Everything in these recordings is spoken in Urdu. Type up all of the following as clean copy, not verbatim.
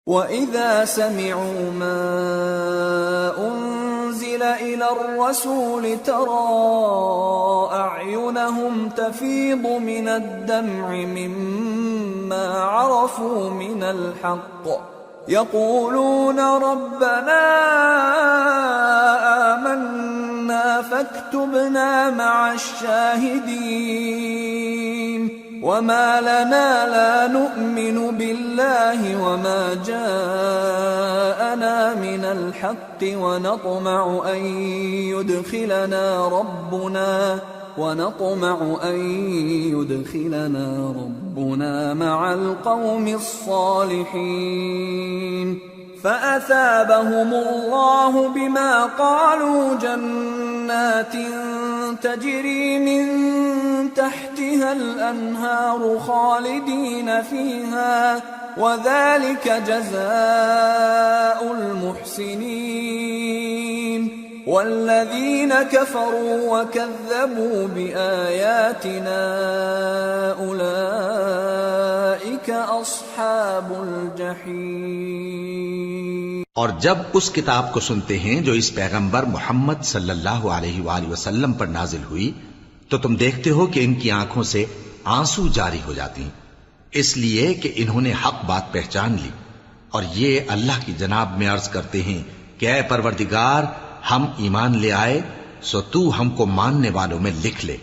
وَإِذَا سَمِعُوا مَا أُنزِلَ إِلَى الرَّسُولِ تَرَىٰ أَعْيُنَهُمْ تَفِيضُ مِنَ الدَّمْعِ مِمَّا عَرَفُوا مِنَ الْحَقِّ يَقُولُونَ رَبَّنَا آمَنَّا فَاكْتُبْنَا مَعَ الشَّاهِدِينَ وَمَا لَنَا لَا نُؤْمِنُ بِاللَّهِ وَمَا جَاءَنَا مِنَ الْحَقِّ وَنَطْمَعُ أَن يُدْخِلَنَا رَبُّنَا مَعَ الْقَوْمِ الصَّالِحِينَ فَأَثَابَهُمُ اللَّهُ بِمَا قَالُوا جَنَّاتٍ تَجْرِي مِن تحتها الأنهار خالدين فيها وذلك جزاء المحسنين والذين كفروا وكذبوا بآياتنا أولئك أصحاب الجحيم۔ اور جب اس کتاب کو سنتے ہیں جو اس پیغمبر محمد صلی اللہ علیہ وآلہ وسلم پر نازل ہوئی تو تم دیکھتے ہو کہ ان کی آنکھوں سے آنسو جاری ہو جاتی ہیں، اس لیے کہ انہوں نے حق بات پہچان لی، اور یہ اللہ کی جناب میں عرض کرتے ہیں کہ اے پروردگار، ہم ایمان لے آئے سو تو ہم کو ماننے والوں میں لکھ لے،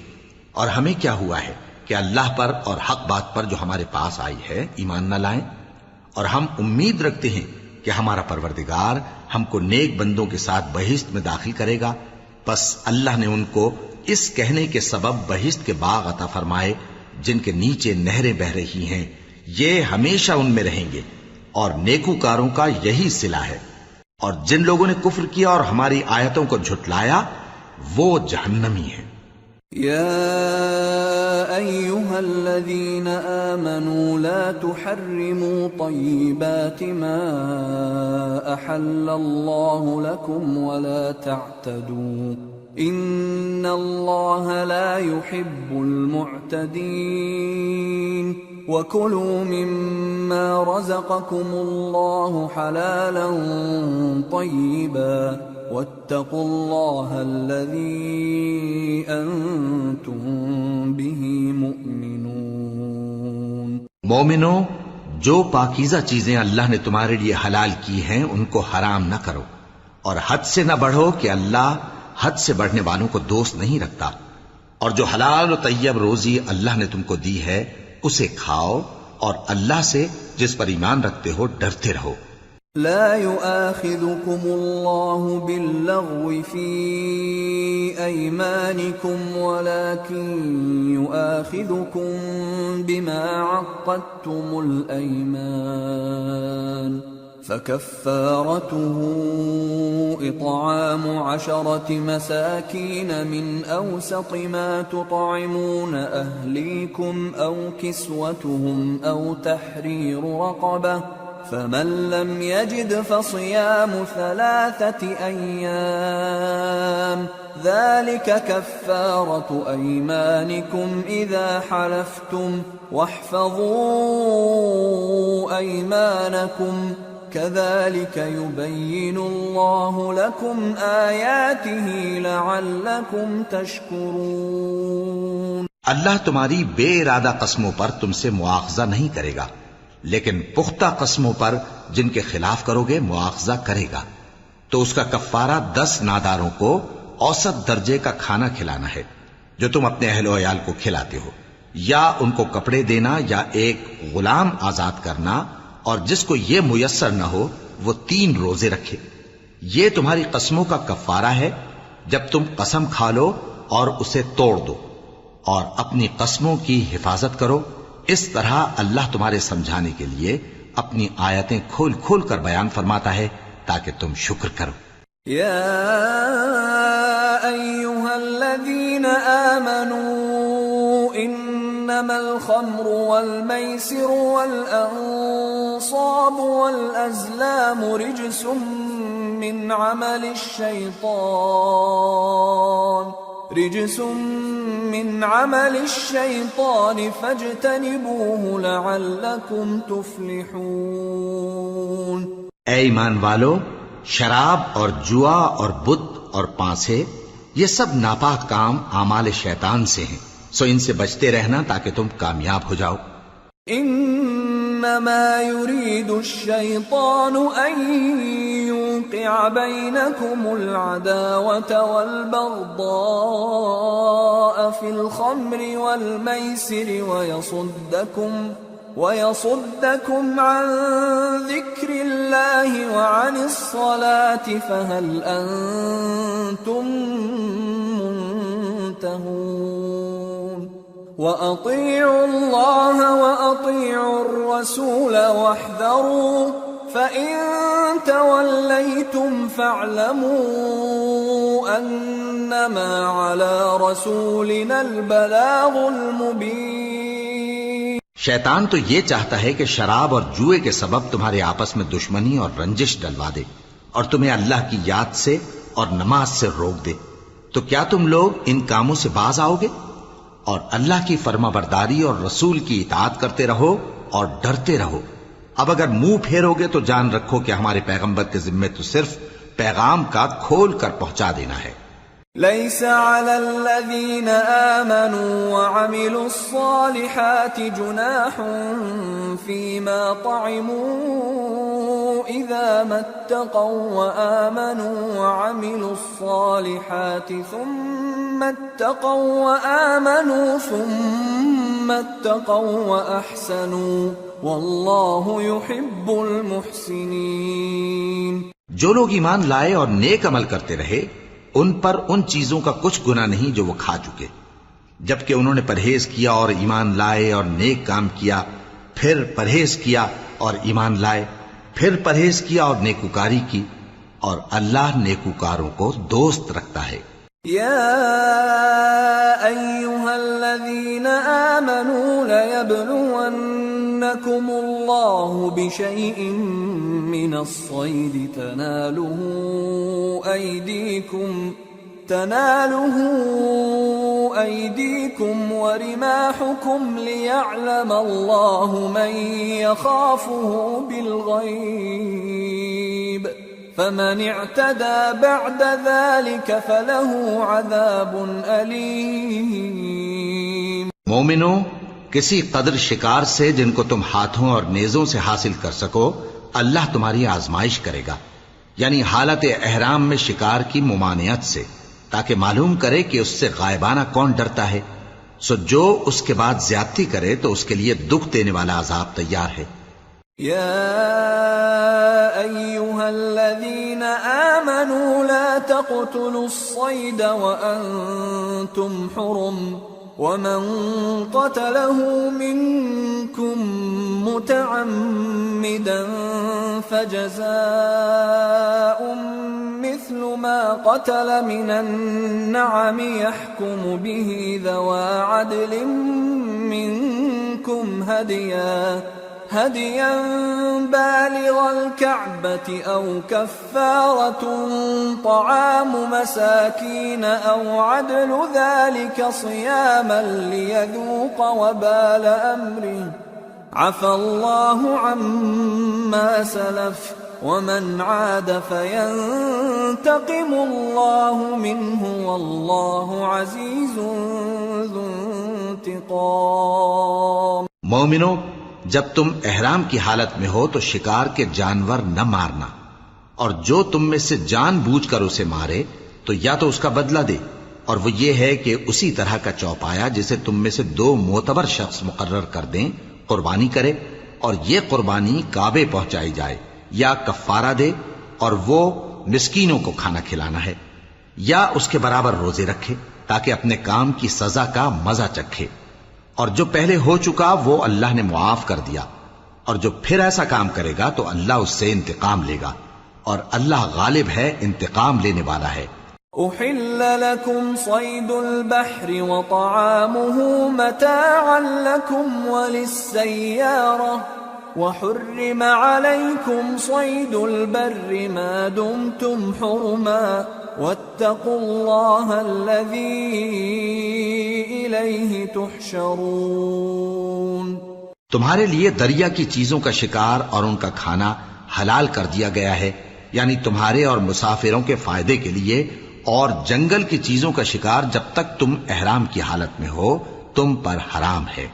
اور ہمیں کیا ہوا ہے کہ اللہ پر اور حق بات پر جو ہمارے پاس آئی ہے ایمان نہ لائیں، اور ہم امید رکھتے ہیں کہ ہمارا پروردگار ہم کو نیک بندوں کے ساتھ بہشت میں داخل کرے گا۔ پس اللہ نے ان کو اس کہنے کے سبب بہشت کے باغ عطا فرمائے جن کے نیچے نہریں بہ رہی ہیں، یہ ہمیشہ ان میں رہیں گے، اور نیکوکاروں کا یہی صلہ ہے، اور جن لوگوں نے کفر کیا اور ہماری آیتوں کو جھٹلایا وہ جہنمی ہیں۔ يا أيها الذين آمنوا لا تحرموا طيبات ما أحل الله لكم ولا تعتدوا إن الله لا يحب المعتدين وكلوا مما رزقكم الله حلالا طيبا واتقوا الله الذي أنتم به مؤمنون۔ مومنو، جو پاکیزہ چیزیں اللہ نے تمہارے لیے حلال کی ہیں ان کو حرام نہ کرو، اور حد سے نہ بڑھو کہ اللہ حد سے بڑھنے والوں کو دوست نہیں رکھتا، اور جو حلال و طیب روزی اللہ نے تم کو دی ہے اسے کھاؤ، اور اللہ سے جس پر ایمان رکھتے ہو ڈرتے رہو۔ لا يؤاخذكم الله باللغو في أيمانكم ولكن يؤاخذكم بما عقدتم الأيمان فكفارته إطعام 10 مساكين من أوسط ما تطعمون أهليكم أو كسوتهم أو تحرير رقبة فمن لم يجد فصيام 3 أيام ذلك كفارة أيمانكم إذا حلفتم واحفظوا أيمانكم كذلك يبين الله لكم آياته لعلكم تشكرون۔ اللہ تمہاری بے ارادہ قسموں پر تم سے مواخذہ نہیں کرے گا، لیکن پختہ قسموں پر جن کے خلاف کرو گے مواخذہ کرے گا، تو اس کا کفارہ 10 ناداروں کو اوسط درجے کا کھانا کھلانا ہے جو تم اپنے اہل و عیال کو کھلاتے ہو، یا ان کو کپڑے دینا یا ایک غلام آزاد کرنا، اور جس کو یہ میسر نہ ہو وہ 3 روزے رکھے۔ یہ تمہاری قسموں کا کفارہ ہے جب تم قسم کھا لو اور اسے توڑ دو، اور اپنی قسموں کی حفاظت کرو۔ اس طرح اللہ تمہارے سمجھانے کے لیے اپنی آیتیں کھول کھول کر بیان فرماتا ہے تاکہ تم شکر کرو۔ یا ایھا الذین آمنوا انما الخمر والمیسر والانصاب والازلام رجس من عمل الشیطان فاجتنبوه لعلکم تفلحون۔ اے ایمان والو، شراب اور جوا اور بت اور پانسے یہ سب ناپاک کام اعمال شیطان سے ہیں، سو ان سے بچتے رہنا تاکہ تم کامیاب ہو جاؤ۔ انما يريد الشيطان ان يوقع بينكم العداوة والبغضاء في الخمر والميسر ويصدكم عن ذكر الله وعن الصلاة فهل أنتم منتهون وأطيعوا الله وأطيعوا الرسول واحذروا فإن توليتم فاعلموا أنما على رسولنا البلاغ المبين۔ شیطان تو یہ چاہتا ہے کہ شراب اور جوئے کے سبب تمہارے آپس میں دشمنی اور رنجش ڈلوا دے اور تمہیں اللہ کی یاد سے اور نماز سے روک دے، تو کیا تم لوگ ان کاموں سے باز آؤ گے؟ اور اللہ کی فرما برداری اور رسول کی اطاعت کرتے رہو اور ڈرتے رہو۔ اب اگر منہ پھیرو گے تو جان رکھو کہ ہمارے پیغمبر کے ذمے تو صرف پیغام کا کھول کر پہنچا دینا ہے۔ ليس على الذين آمنوا وعملوا الصالحات جناح فيما طعموا إذا ما اتقوا وآمنوا وعملوا الصالحات ثم اتقوا وأحسنوا والله يحب المحسنين۔ جو لوگ ایمان لائے اور نیک عمل کرتے رہے ان پر ان چیزوں کا کچھ گناہ نہیں جو وہ کھا چکے، جبکہ انہوں نے پرہیز کیا اور ایمان لائے اور نیک کام کیا، پھر پرہیز کیا اور ایمان لائے، پھر پرہیز کیا اور نیکوکاری کی، اور اللہ نیکوکاروں کو دوست رکھتا ہے۔ يا أيها الذين آمنوا ليبلونكم الله بشيء من الصيد تناله أيديكم ورماحكم ليعلم الله من يخافه بالغيب فمن اعتدى بعد ذلك فله عذاب أليم۔ مومنو، کسی قدر شکار سے جن کو تم ہاتھوں اور نیزوں سے حاصل کر سکو اللہ تمہاری آزمائش کرے گا، یعنی حالت احرام میں شکار کی ممانعت سے، تاکہ معلوم کرے کہ اس سے غائبانہ کون ڈرتا ہے، سو جو اس کے بعد زیادتی کرے تو اس کے لیے دکھ دینے والا عذاب تیار ہے۔ يا أيها الذين آمنوا لا تقتلوا الصيد وأنتم حرم ومن قتله منكم متعمدا فجزاء مثل ما قتل من النعم يحكم به ذوى عدل منكم هديا بالغ الكعبة أو كفارة طعام مساكين أو عدل ذلك صياما ليذوق وبال أمره عفى الله عما سلف ومن عاد فينتقم الله منه والله عزيز ذو انتقام۔ مومنو، جب تم احرام کی حالت میں ہو تو شکار کے جانور نہ مارنا، اور جو تم میں سے جان بوجھ کر اسے مارے تو یا تو اس کا بدلہ دے، اور وہ یہ ہے کہ اسی طرح کا چوپایا جسے تم میں سے 2 معتبر شخص مقرر کر دیں قربانی کرے، اور یہ قربانی کعبے پہنچائی جائے، یا کفارہ دے اور وہ مسکینوں کو کھانا کھلانا ہے، یا اس کے برابر روزے رکھے تاکہ اپنے کام کی سزا کا مزہ چکھے، اور جو پہلے ہو چکا وہ اللہ نے معاف کر دیا، اور جو پھر ایسا کام کرے گا تو اللہ اس سے انتقام لے گا، اور اللہ غالب ہے، انتقام لینے والا ہے۔ أحل لكم صيد البحر وطعامه متاعا لكم وللسيارة وحرم عليكم صيد البر ما دمتم حرما واتقوا الله الذي إليه تحشرون۔ تمہارے لیے دریا کی چیزوں کا شکار اور ان کا کھانا حلال کر دیا گیا ہے، یعنی تمہارے اور مسافروں کے فائدے کے لیے، اور جنگل کی چیزوں کا شکار جب تک تم احرام کی حالت میں ہو تم پر حرام ہے،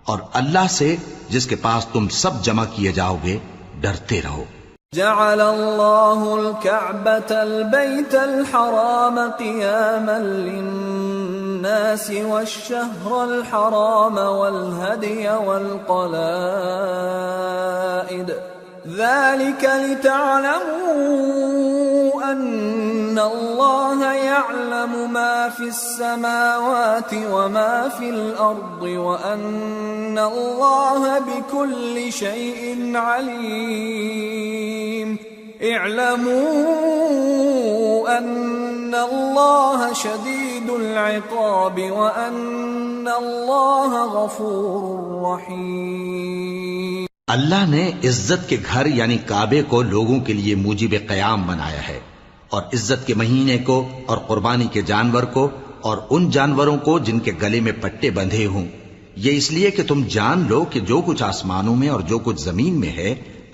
اور اللہ سے جس کے پاس تم سب جمع کیے جاؤ گے ڈرتے رہو۔ جعل الله الكعبة البيت الحرام قياما للناس والشهر الحرام والهدي والقلائد ذلك لتعلموا أن الله يعلم ما في السماوات وما في الأرض وأن الله بكل شيء عليم اعلموا أن الله شديد العقاب وأن الله غفور رحيم۔ اللہ نے عزت کے گھر یعنی کعبے کو لوگوں کے لیے موجب قیام بنایا ہے، اور عزت کے مہینے کو اور قربانی کے جانور کو اور ان جانوروں کو جن کے گلے میں پٹے بندھے ہوں، یہ اس لیے کہ تم جان لو کہ جو کچھ آسمانوں میں اور جو کچھ زمین میں ہے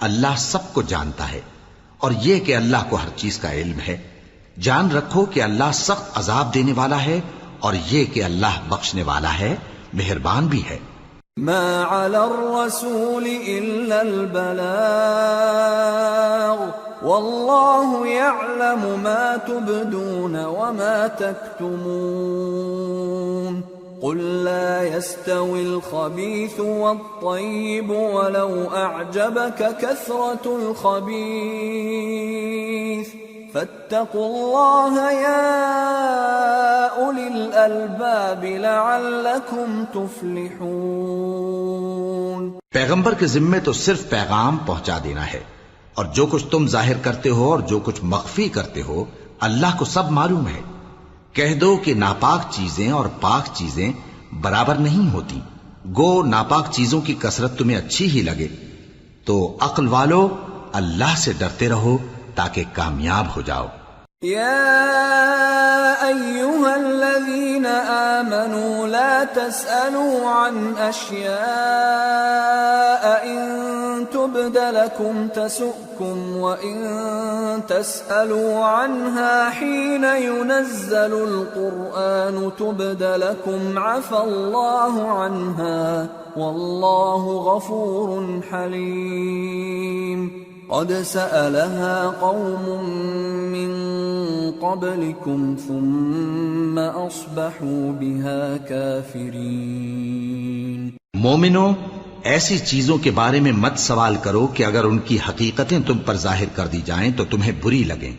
اللہ سب کو جانتا ہے، اور یہ کہ اللہ کو ہر چیز کا علم ہے۔ جان رکھو کہ اللہ سخت عذاب دینے والا ہے، اور یہ کہ اللہ بخشنے والا ہے، مہربان بھی ہے۔ ما على الرسول إلا البلاغ والله يعلم ما تبدون وما تكتمون قل لا يستوي الخبيث والطيب ولو أعجبك كثرة الخبيث فاتقوا الله يا أولي الألباب لعلكم تفلحون۔ پیغمبر کے ذمے تو صرف پیغام پہنچا دینا ہے، اور جو کچھ تم ظاہر کرتے ہو اور جو کچھ مخفی کرتے ہو اللہ کو سب معلوم ہے۔ کہہ دو کہ ناپاک چیزیں اور پاک چیزیں برابر نہیں ہوتی، گو ناپاک چیزوں کی کثرت تمہیں اچھی ہی لگے، تو عقل والو اللہ سے ڈرتے رہو تاکہ کامیاب ہو جاؤ۔ يا أيها الذين آمنوا لا تسألوا عن أشياء إن تبد لكم تسؤكم وإن تسألوا عنها حين ينزل القرآن تبد لكم عفى الله عنها والله غفور حليم۔ قد سألها قوم من قبلكم ثم أصبحوا بها كافرين۔ مومنو، ایسی چیزوں کے بارے میں مت سوال کرو کہ اگر ان کی حقیقتیں تم پر ظاہر کر دی جائیں تو تمہیں بری لگیں،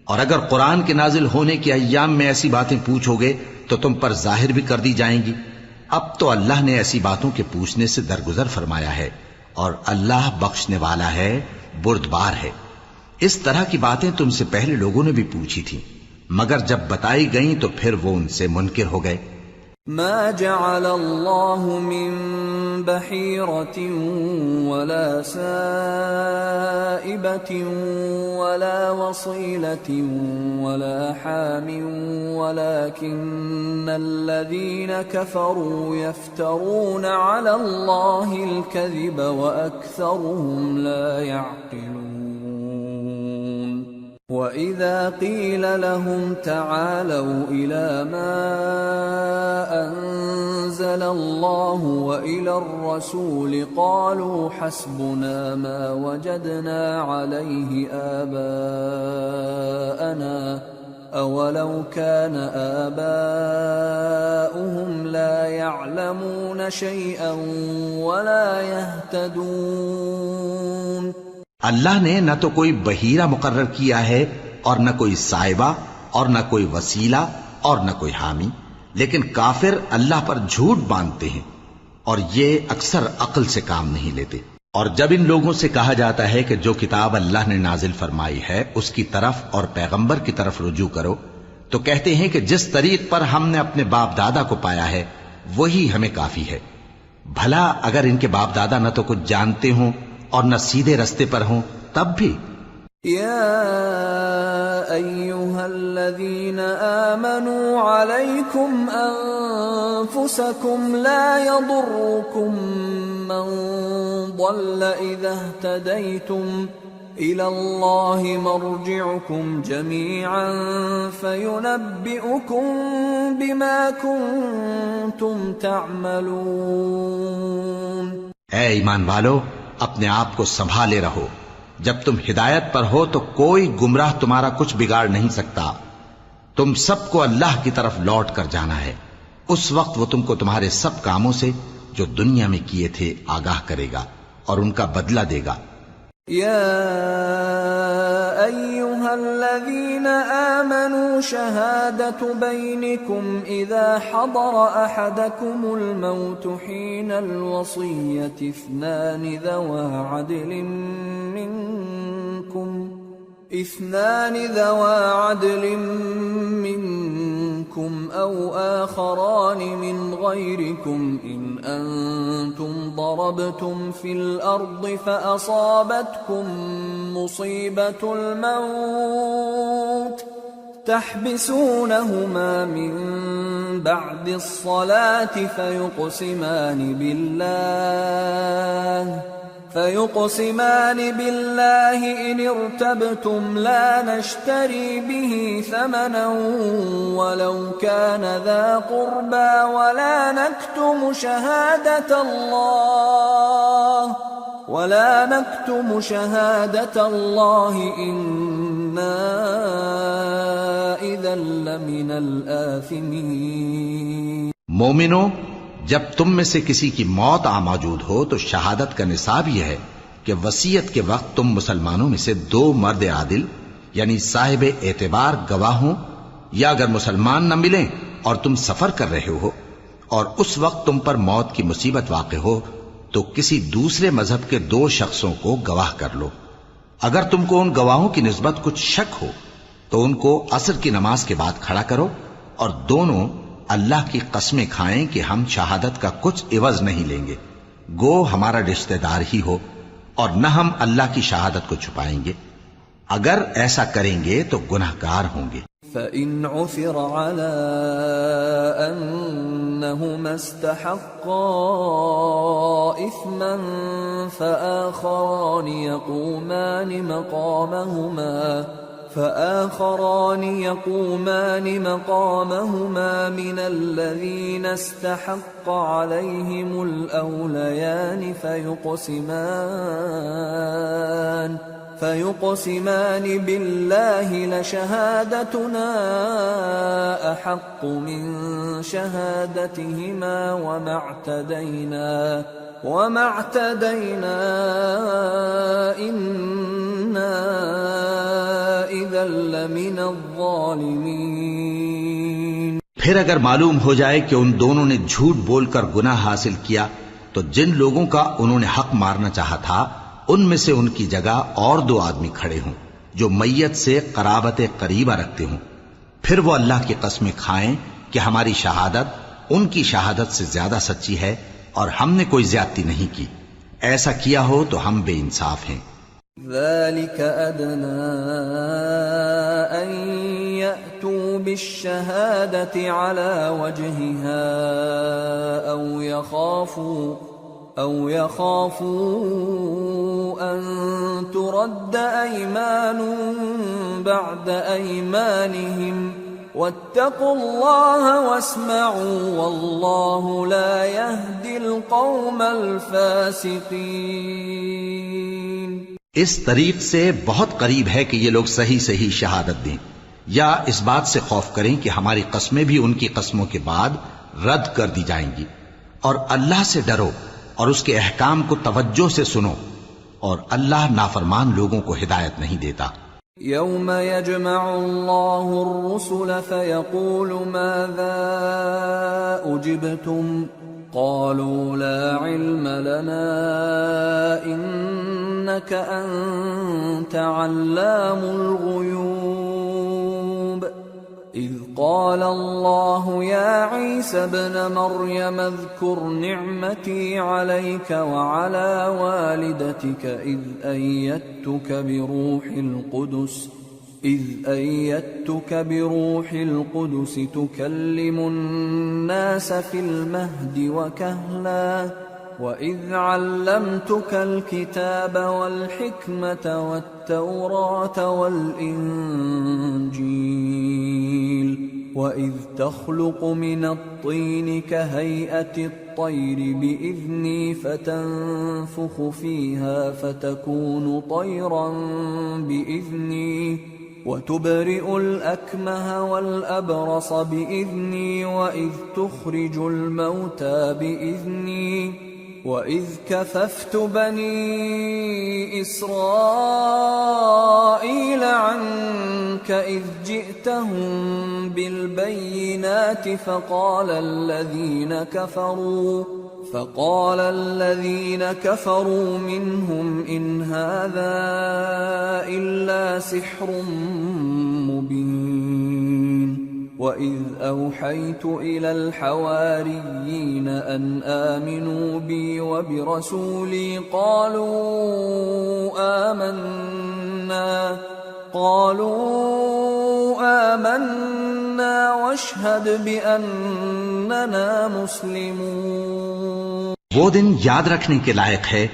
اور اگر قرآن کے نازل ہونے کے ایام میں ایسی باتیں پوچھو گے تو تم پر ظاہر بھی کر دی جائیں گی۔ اب تو اللہ نے ایسی باتوں کے پوچھنے سے درگزر فرمایا ہے، اور اللہ بخشنے والا ہے، بردبار ہے۔ اس طرح کی باتیں تم سے پہلے لوگوں نے بھی پوچھی تھی، مگر جب بتائی گئیں تو پھر وہ ان سے منکر ہو گئے۔ ما جعل الله من بحيرة ولا سائبة ولا وصيلة ولا حام ولكن الذين كفروا يفترون على الله الكذب وأكثرهم لا يعقلون۔ وَإِذَا قِيلَ لَهُمْ تَعَالَوْا إِلَى مَا أَنزَلَ اللَّهُ وَإِلَى الرَّسُولِ قَالُوا حَسْبُنَا مَا وَجَدْنَا عَلَيْهِ آبَاءَنَا أَوَلَوْ كَانَ آبَاؤُهُمْ لَا يَعْلَمُونَ شَيْئًا وَلَا يَهْتَدُونَ۔ اللہ نے نہ تو کوئی بحیرہ مقرر کیا ہے اور نہ کوئی سائبہ اور نہ کوئی وسیلہ اور نہ کوئی حامی، لیکن کافر اللہ پر جھوٹ باندھتے ہیں اور یہ اکثر عقل سے کام نہیں لیتے۔ اور جب ان لوگوں سے کہا جاتا ہے کہ جو کتاب اللہ نے نازل فرمائی ہے اس کی طرف اور پیغمبر کی طرف رجوع کرو، تو کہتے ہیں کہ جس طریق پر ہم نے اپنے باپ دادا کو پایا ہے وہی ہمیں کافی ہے۔ بھلا اگر ان کے باپ دادا نہ تو کچھ جانتے ہوں اور نہ سیدھے رستے پر ہوں تب بھی۔ یا ایھا الذین آمنوا علیکم انفسکم لا یضرکم من ضل اذا اہتدیتم إلى الله مرجعكم جميعا فينبئكم بما كنتم تعملون. اے ایمان والو، اپنے آپ کو سنبھالے رہو. جب تم ہدایت پر ہو تو کوئی گمراہ تمہارا کچھ بگاڑ نہیں سکتا. تم سب کو اللہ کی طرف لوٹ کر جانا ہے. اس وقت وہ تم کو تمہارے سب کاموں سے جو دنیا میں کیے تھے آگاہ کرے گا اور ان کا بدلہ دے گا. يا أيها الذين آمنوا شهادة بينكم إذا حضر أحدكم الموت حين الوصية اثنان ذوى عدل منكم أو آخران من غيركم إن أنتم ضربتم في الأرض فأصابتكم مصيبة الموت تحبسونهما من بعد الصلاة فيقسمان بالله إن ارتبتم لا نشتري به ثمنا ولو كان ذا قربى ولا نكتم شهادة الله إنا إذا لمن الآثمين. مومنو، جب تم میں سے کسی کی موت موجود ہو تو شہادت کا نصاب یہ ہے کہ وصیت کے وقت تم مسلمانوں میں سے 2 مرد عادل یعنی صاحب اعتبار گواہ ہوں، یا اگر مسلمان نہ ملیں اور تم سفر کر رہے ہو اور اس وقت تم پر موت کی مصیبت واقع ہو تو کسی دوسرے مذہب کے 2 شخصوں کو گواہ کر لو. اگر تم کو ان گواہوں کی نسبت کچھ شک ہو تو ان کو عصر کی نماز کے بعد کھڑا کرو اور دونوں اللہ کی قسمیں کھائیں کہ ہم شہادت کا کچھ عوض نہیں لیں گے، گو ہمارا رشتہ دار ہی ہو، اور نہ ہم اللہ کی شہادت کو چھپائیں گے. اگر ایسا کریں گے تو گناہگار ہوں گے. فَإِنْ عُثِرَ عَلَىٰ أَنَّهُمَا اسْتَحَقَّا إِثْمًا فآخران يقومان مقامهما من الذين استحق عليهم الأوليان فيقسمان بالله لشهادتنا أحق من شهادتهما وما اعتدينا إنا إذا لمن الظالمين. پھر اگر معلوم ہو جائے کہ ان دونوں نے جھوٹ بول کر گناہ حاصل کیا تو جن لوگوں کا انہوں نے حق مارنا چاہا تھا ان میں سے ان کی جگہ اور 2 آدمی کھڑے ہوں جو میت سے قرابت قریبہ رکھتے ہوں. پھر وہ اللہ کی قسمیں کھائیں کہ ہماری شہادت ان کی شہادت سے زیادہ سچی ہے اور ہم نے کوئی زیادتی نہیں کی. ایسا کیا ہو تو ہم بے انصاف ہیں. ذلك أدنى أن يأتوا بالشهادة على وجهها أو يخافوا أن ترد أيمان بعد أيمانهم واتقوا الله واسمعوا والله لا يهدي القوم الفاسقين. اس طریق سے بہت قریب ہے کہ یہ لوگ صحیح شہادت دیں، یا اس بات سے خوف کریں کہ ہماری قسمیں بھی ان کی قسموں کے بعد رد کر دی جائیں گی. اور اللہ سے ڈرو اور اس کے احکام کو توجہ سے سنو، اور اللہ نافرمان لوگوں کو ہدایت نہیں دیتا. يوم يجمع الله الرسل فيقول ماذا أجبتم قالوا لا علم لنا إنك أنت علام الغيوب إذ قال الله يا عيسى ابن مريم اذكر نعمتي عليك وعلى والدتك إذ أيدتك بروح القدس تكلم الناس في المهد وكهلا وإذ علمتك الكتاب والحكمة التوراة والإنجيل وإذ تخلق من الطين كهيئة الطير بإذني فتنفخ فيها فتكون طيرا بإذني وتبرئ الأكمه والأبرص بإذني وإذ تخرج الموتى بإذني وَإِذْ كَفَفْتُ بَنِي إِسْرَائِيلَ عَنْكَ إِذْ جِئْتَهُمْ بِالْبَيِّنَاتِ فَقَالَ الَّذِينَ كَفَرُوا مِنْهُمْ إِنْ هَذَا إِلَّا سِحْرٌ مُبِينٌ وَإِذْ أَوْحَيْتُ إِلَى الْحَوَارِيِّينَ أَنْ آمِنُوا بِي وَبِرَسُولِي قَالُوا آمَنَّا وَاشْهَدْ بِأَنَّنَا مُسْلِمُونَ۔ وہ دن یاد رکھنے کے لائق ہے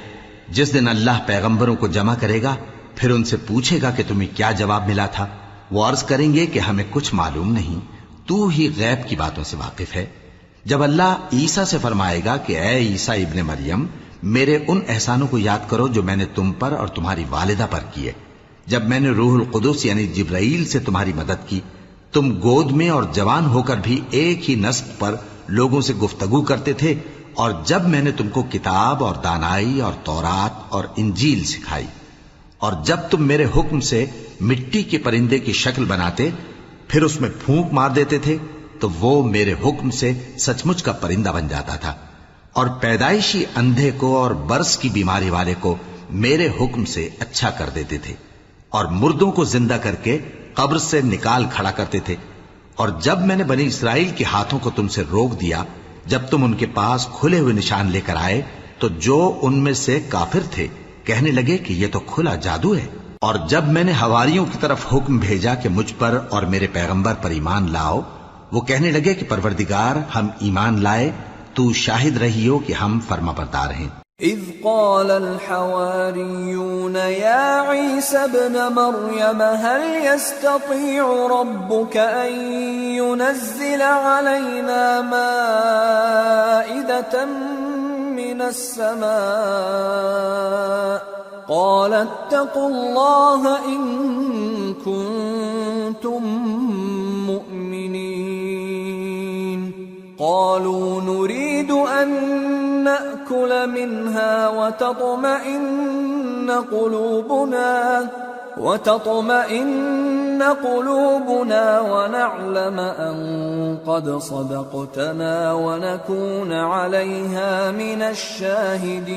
جس دن اللہ پیغمبروں کو جمع کرے گا، پھر ان سے پوچھے گا کہ تمہیں کیا جواب ملا تھا۔ وہ عرض کریں گے کہ ہمیں کچھ معلوم نہیں، تو ہی غیب کی باتوں سے واقف ہے۔ جب اللہ عیسیٰ سے فرمائے گا کہ اے عیسیٰ ابن مریم، میرے ان احسانوں کو یاد کرو جو میں نے تم پر اور تمہاری والدہ پر کیے، جب میں نے روح القدس یعنی جبرائیل سے تمہاری مدد کی، تم گود میں اور جوان ہو کر بھی ایک ہی نسق پر لوگوں سے گفتگو کرتے تھے، اور جب میں نے تم کو کتاب اور دانائی اور تورات اور انجیل سکھائی، اور جب تم میرے حکم سے مٹی کے پرندے کی شکل بناتے پھر اس میں پھونک مار دیتے تھے تو وہ میرے حکم سے سچ مچ کا پرندہ بن جاتا تھا، اور پیدائشی اندھے کو اور برس کی بیماری والے کو میرے حکم سے اچھا کر دیتے تھے، اور مردوں کو زندہ کر کے قبر سے نکال کھڑا کرتے تھے۔ اور جب میں نے بنی اسرائیل کے ہاتھوں کو تم سے روک دیا جب تم ان کے پاس کھلے ہوئے نشان لے کر آئے، تو جو ان میں سے کافر تھے کہنے لگے کہ یہ تو کھلا جادو ہے۔ اور جب میں نے حواریوں کی طرف حکم بھیجا کہ مجھ پر اور میرے پیغمبر پر ایمان لاؤ، وہ کہنے لگے کہ پروردگار ہم ایمان لائے، تو شاہد رہی ہو کہ ہم فرما بردار ہیں۔ اذ قال الحواريون يا عيسى ابن مريم هل يستطيع ربك أن ينزل علينا مائدة من السماء قال اتقوا الله إن كنتم مؤمنين قالوا نريد أن نأكل منها وتطمئن قلوبنا ونعلم أن قد صدقتنا ونكون عليها من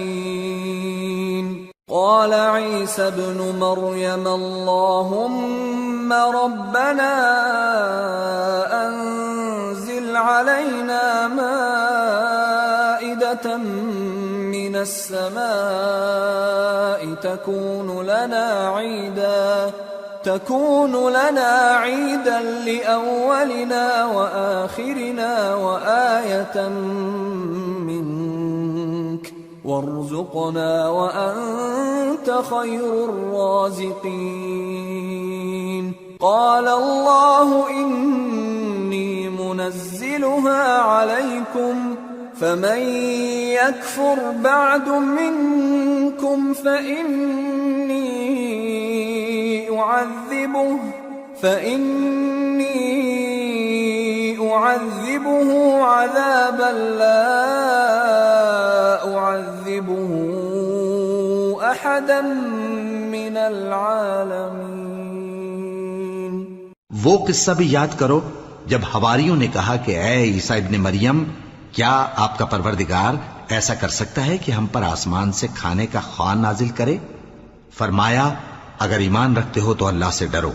الشاهدين قال عيسى ابن مريم اللهم ربنا أنزل علينا مائدة من السماء تكون لنا عيدا لأولنا وآخرنا وآية منك وارزقنا وأنت خير الرازقين قال الله إني منزلها عليكم فمن يكفر بعد منكم فإني أعذبه عذابا لا أعذبه أحدا من العالمين۔ وہ قصہ بھی یاد کرو جب حواریوں نے کہا کہ اے عیسیٰ ابن مریم، کیا آپ کا پروردگار ایسا کر سکتا ہے کہ ہم پر آسمان سے کھانے کا خوان نازل کرے؟ فرمایا اگر ایمان رکھتے ہو تو اللہ سے ڈرو۔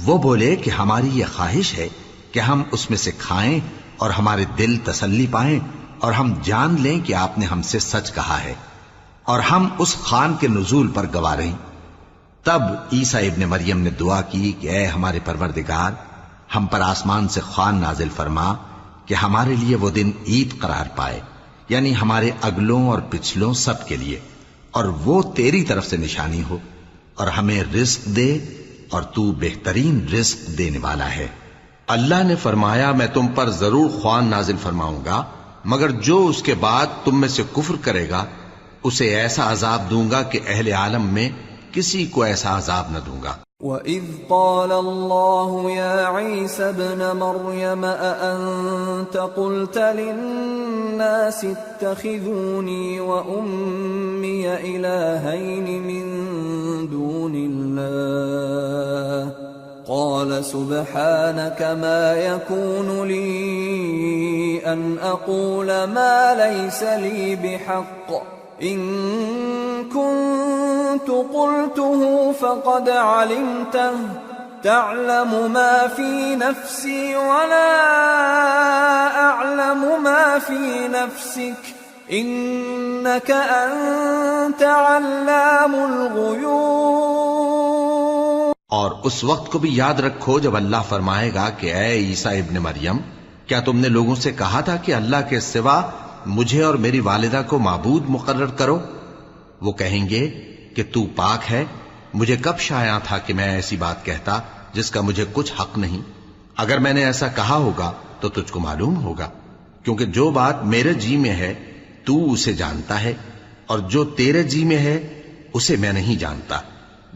وہ بولے کہ ہماری یہ خواہش ہے کہ ہم اس میں سے کھائیں اور ہمارے دل تسلی پائیں اور ہم جان لیں کہ آپ نے ہم سے سچ کہا ہے اور ہم اس خوان کے نزول پر گواہ رہیں۔ تب عیسیٰ ابن مریم نے دعا کی کہ اے ہمارے پروردگار، ہم پر آسمان سے خوان نازل فرما کہ ہمارے لیے وہ دن عید قرار پائے، یعنی ہمارے اگلوں اور پچھلوں سب کے لیے، اور وہ تیری طرف سے نشانی ہو۔ اور ہمیں رزق دے اور تو بہترین رزق دینے والا ہے۔ اللہ نے فرمایا میں تم پر ضرور خوان نازل فرماؤں گا، مگر جو اس کے بعد تم میں سے کفر کرے گا اسے ایسا عذاب دوں گا کہ اہل عالم میں کسی کو ایسا عذاب نہ دوں گا۔ وَإِذْ قَالَ اللَّهُ يَا عِيسَى ابْنَ مَرْيَمَ أَأَنْتَ قُلْتَ لِلنَّاسِ اتَّخِذُونِي وَأُمِّيَ إِلَٰهَيْنِ مِن دُونِ اللَّهِ قَالَ سُبْحَانَكَ مَا يَكُونُ لِي أَنْ أَقُولَ مَا لَيْسَ لِي بِحَقٍّ إِن كُنتُ قُلْتُهُ فَقَدْ عَلِمْتَهُ تَعْلَمُ مَا فِي نَفْسِي وَلَا أَعْلَمُ مَا فِي نَفْسِكَ إِنَّكَ أَنْتَ عَلَّامُ الْغُيُوبِ۔ اور اس وقت کو بھی یاد رکھو جب اللہ فرمائے گا کہ اے عیسیٰ ابن مریم، کیا تم نے لوگوں سے کہا تھا کہ اللہ کے سوا مجھے اور میری والدہ کو معبود مقرر کرو؟ وہ کہیں گے کہ تو پاک ہے، مجھے کب شایع تھا کہ میں ایسی بات کہتا جس کا مجھے کچھ حق نہیں۔ اگر میں نے ایسا کہا ہوگا تو تجھ کو معلوم ہوگا، کیونکہ جو بات میرے جی میں ہے تو اسے جانتا ہے، اور جو تیرے جی میں ہے اسے میں نہیں جانتا۔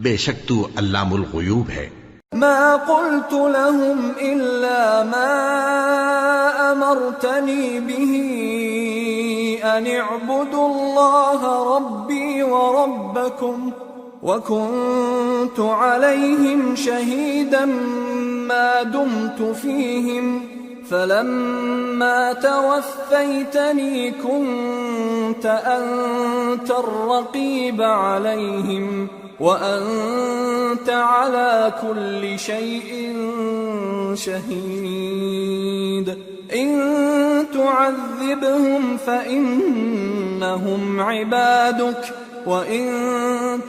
بے شک تو علام الغیوب ہے۔ ما قلت لهم إلا ما أمرتني به أن اعبدوا الله ربي وربكم وكنت عليهم شهيدا ما دمت فيهم فلما توفيتني كنت أنت الرقيب عليهم وأنت على كل شيء شهيد إن تعذبهم فإنهم عبادك وإن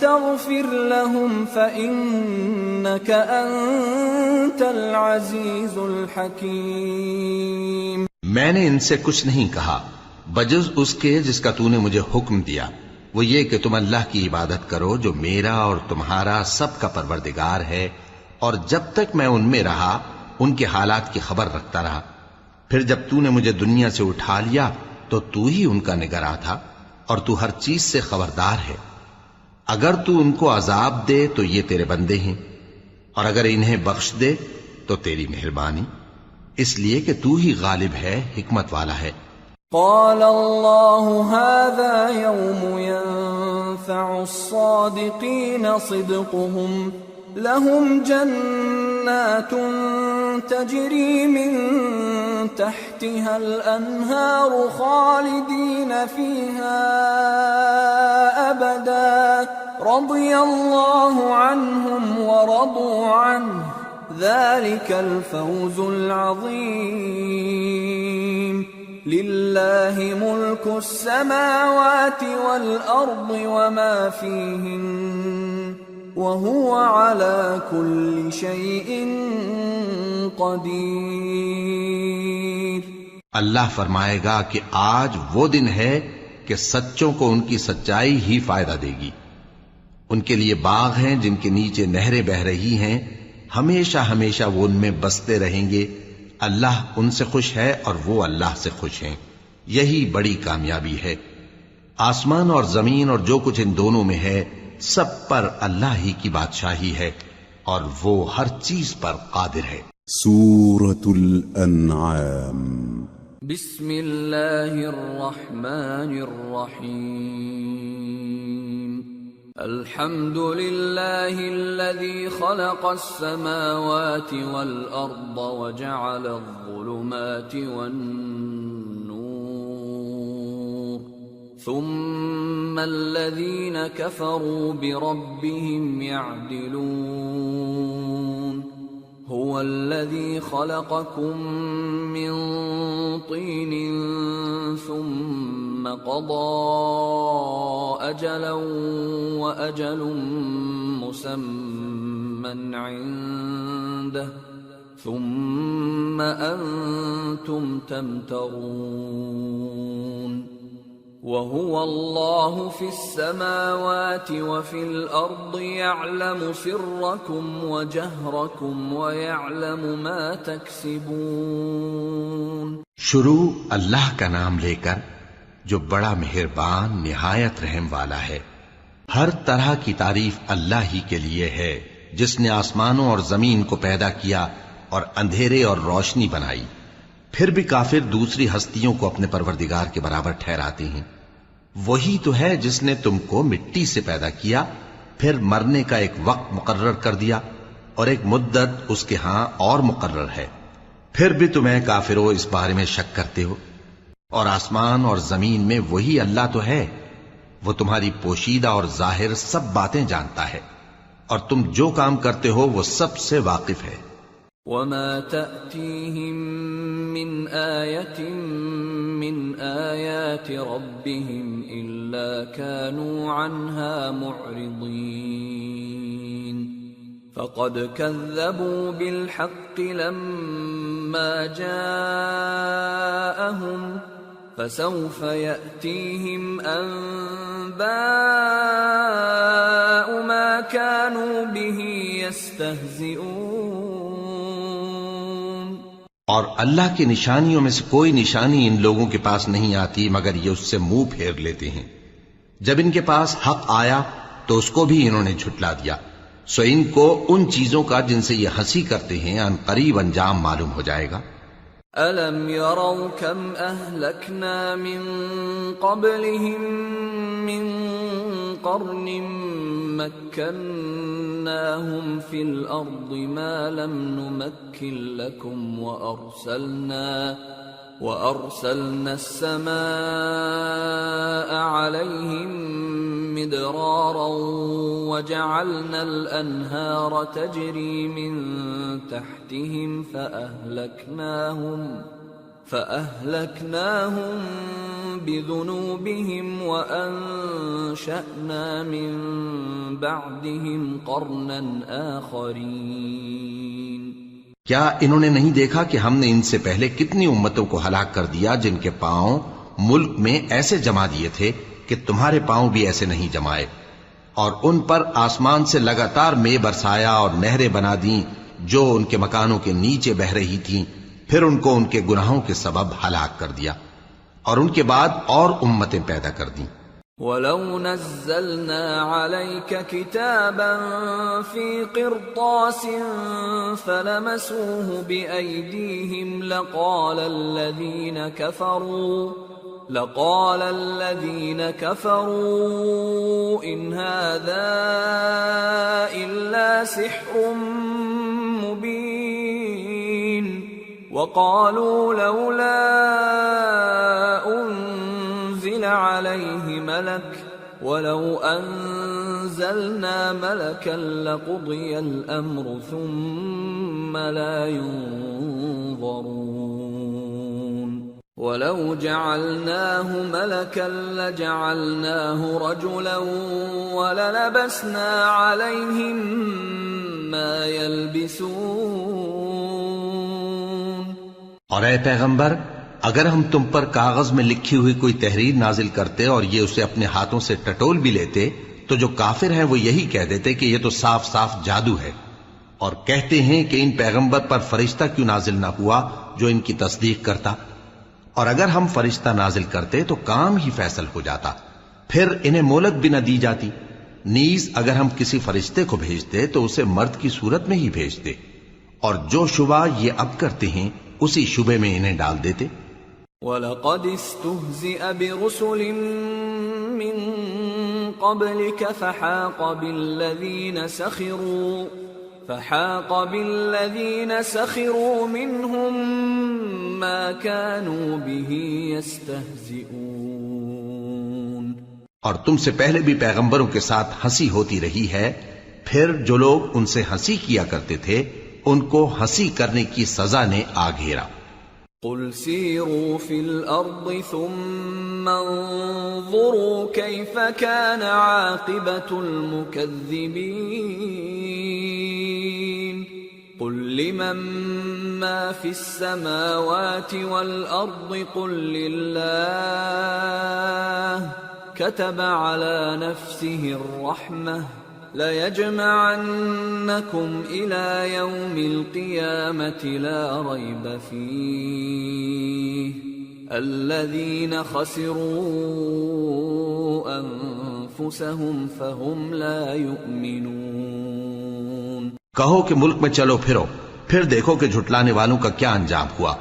تغفر لهم فإنك أنت العزيز الحكيم۔ میں نے ان سے کچھ نہیں کہا بجز اس کے جس کا تو نے مجھے حکم دیا، وہ یہ کہ تم اللہ کی عبادت کرو جو میرا اور تمہارا سب کا پروردگار ہے، اور جب تک میں ان میں رہا ان کے حالات کی خبر رکھتا رہا۔ پھر جب تو نے مجھے دنیا سے اٹھا لیا تو تو ہی ان کا نگراں تھا، اور تو ہر چیز سے خبردار ہے۔ اگر تو ان کو عذاب دے تو یہ تیرے بندے ہیں، اور اگر انہیں بخش دے تو تیری مہربانی، اس لیے کہ تو ہی غالب ہے، حکمت والا ہے۔ قال الله هذا يوم ينفع الصادقين صدقهم لهم جنات تجري من تحتها الأنهار خالدين فيها أبدا رضي الله عنهم ورضوا عنه ذلك الفوز العظيم لله ملك السماوات والأرض وما فيهن وهو على كل شيء قدير۔ اللہ فرمائے گا کہ آج وہ دن ہے کہ سچوں کو ان کی سچائی ہی فائدہ دے گی۔ ان کے لیے باغ ہیں جن کے نیچے نہریں بہ رہی ہیں، ہمیشہ ہمیشہ وہ ان میں بستے رہیں گے۔ اللہ ان سے خوش ہے اور وہ اللہ سے خوش ہیں، یہی بڑی کامیابی ہے۔ آسمان اور زمین اور جو کچھ ان دونوں میں ہے سب پر اللہ ہی کی بادشاہی ہے، اور وہ ہر چیز پر قادر ہے۔ سورة الأنعام۔ بسم اللہ الرحمن الرحیم۔ الحمد للہ الذی خلق السماوات والأرض وجعل الظلمات والنور ثم الذین کفروا بربهم يعدلون هو الذي خلقكم من طين ثم قضى أجلا وأجل مسمى عنده ثم أنتم تمترون وهو الله في السماوات وفي الأرض يعلم سركم وجهركم ويعلم ما تكسبون. شروع اللہ کا نام لے کر جو بڑا مہربان نہایت رحم والا ہے. ہر طرح کی تعریف اللہ ہی کے لیے ہے جس نے آسمانوں اور زمین کو پیدا کیا اور اندھیرے اور روشنی بنائی. پھر بھی کافر دوسری ہستیوں کو اپنے پروردگار کے برابر ٹھہراتے ہیں. وہی تو ہے جس نے تم کو مٹی سے پیدا کیا، پھر مرنے کا ایک وقت مقرر کر دیا اور ایک مدت اس کے ہاں اور مقرر ہے. پھر بھی تمہیں کافروں اس بارے میں شک کرتے ہو. اور آسمان اور زمین میں وہی اللہ تو ہے، وہ تمہاری پوشیدہ اور ظاہر سب باتیں جانتا ہے اور تم جو کام کرتے ہو وہ سب سے واقف ہے. وما تأتيهم من آية من آيات ربهم إلا كانوا عنها معرضين. فقد كذبوا بالحق لما جاءهم فسوف يأتيهم أنباء ما كانوا به يستهزئون. اور اللہ کی نشانیوں میں سے کوئی نشانی ان لوگوں کے پاس نہیں آتی مگر یہ اس سے منہ پھیر لیتے ہیں. جب ان کے پاس حق آیا تو اس کو بھی انہوں نے جھٹلا دیا. سو ان کو ان چیزوں کا جن سے یہ ہنسی کرتے ہیں ان قریب انجام معلوم ہو جائے گا. أَلَمْ يَرَوْا كَمْ أَهْلَكْنَا مِنْ قَبْلِهِمْ مِنْ قَرْنٍ مَكَّنَّاهُمْ فِي الْأَرْضِ مَا لَمْ نُمَكِّنْ لَكُمْ وَأَرْسَلْنَا السَّمَاءَ عَلَيْهِمْ مِدْرَارًا وَجَعَلْنَا الْأَنْهَارَ تَجْرِي مِنْ تَحْتِهِمْ فَأَهْلَكْنَاهُمْ بِذُنُوبِهِمْ وَأَنشَأْنَا مِنْ بَعْدِهِمْ قَرْنًا آخَرِينَ. کیا انہوں نے نہیں دیکھا کہ ہم نے ان سے پہلے کتنی امتوں کو ہلاک کر دیا جن کے پاؤں ملک میں ایسے جما دیے تھے کہ تمہارے پاؤں بھی ایسے نہیں جمائے، اور ان پر آسمان سے لگاتار مے برسایا اور نہریں بنا دیں جو ان کے مکانوں کے نیچے بہ رہی تھیں. پھر ان کو ان کے گناہوں کے سبب ہلاک کر دیا اور ان کے بعد اور امتیں پیدا کر دیں. وَلَوْ نَزَّلْنَا عَلَيْكَ كِتَابًا فِي قِرْطَاسٍ فَلَمَسُوهُ بِأَيْدِيهِمْ لقال الذين كفروا إن هذا إلا سحر مبين. وقالوا لولا أنزل عليه ملك ولو أنزلنا ملكا لقضي الأمر ثم لا ينظرون. وَلَوْ جَعَلْنَاهُ مَلَكًا لَجَعَلْنَاهُ رَجُلًا وَلَلَبَسْنَا عَلَيْهِمْ مَا يَلْبِسُونَ. اور اے پیغمبر، اگر ہم تم پر کاغذ میں لکھی ہوئی کوئی تحریر نازل کرتے اور یہ اسے اپنے ہاتھوں سے ٹٹول بھی لیتے تو جو کافر ہیں وہ یہی کہہ دیتے کہ یہ تو صاف صاف جادو ہے، اور کہتے ہیں کہ ان پیغمبر پر فرشتہ کیوں نازل نہ ہوا جو ان کی تصدیق کرتا. اور اگر ہم فرشتہ نازل کرتے تو کام ہی فیصل ہو جاتا، پھر انہیں مہلت بھی نہ دی جاتی. نیز اگر ہم کسی فرشتے کو بھیجتے تو اسے مرد کی صورت میں ہی بھیجتے، اور جو شبہ یہ اب کرتے ہیں اسی شبے میں انہیں ڈال دیتے. وَلَقَدِ اسْتُهْزِئَ بِرُسُلٍ مِّن قَبْلِكَ فحاق بالذين سخروا منهم ما كانوا به يستهزئون. اور تم سے پہلے بھی پیغمبروں کے ساتھ ہنسی ہوتی رہی ہے، پھر جو لوگ ان سے ہنسی کیا کرتے تھے ان کو ہنسی کرنے کی سزا نے آ گھیرا. قل سیروا فی الارض ثم انظروا کیف کان عاقبۃ المکذبین. قل لمن ما في السماوات والأرض قل لله كتب على نفسه الرحمة ليجمعنكم إلى يوم القيامة لا ريب فيه الذين خسروا أنفسهم فهم لا يؤمنون۔ کہو کہ ملک میں چلو پھرو، پھر دیکھو کہ جھٹلانے والوں کا کیا انجام ہوا۔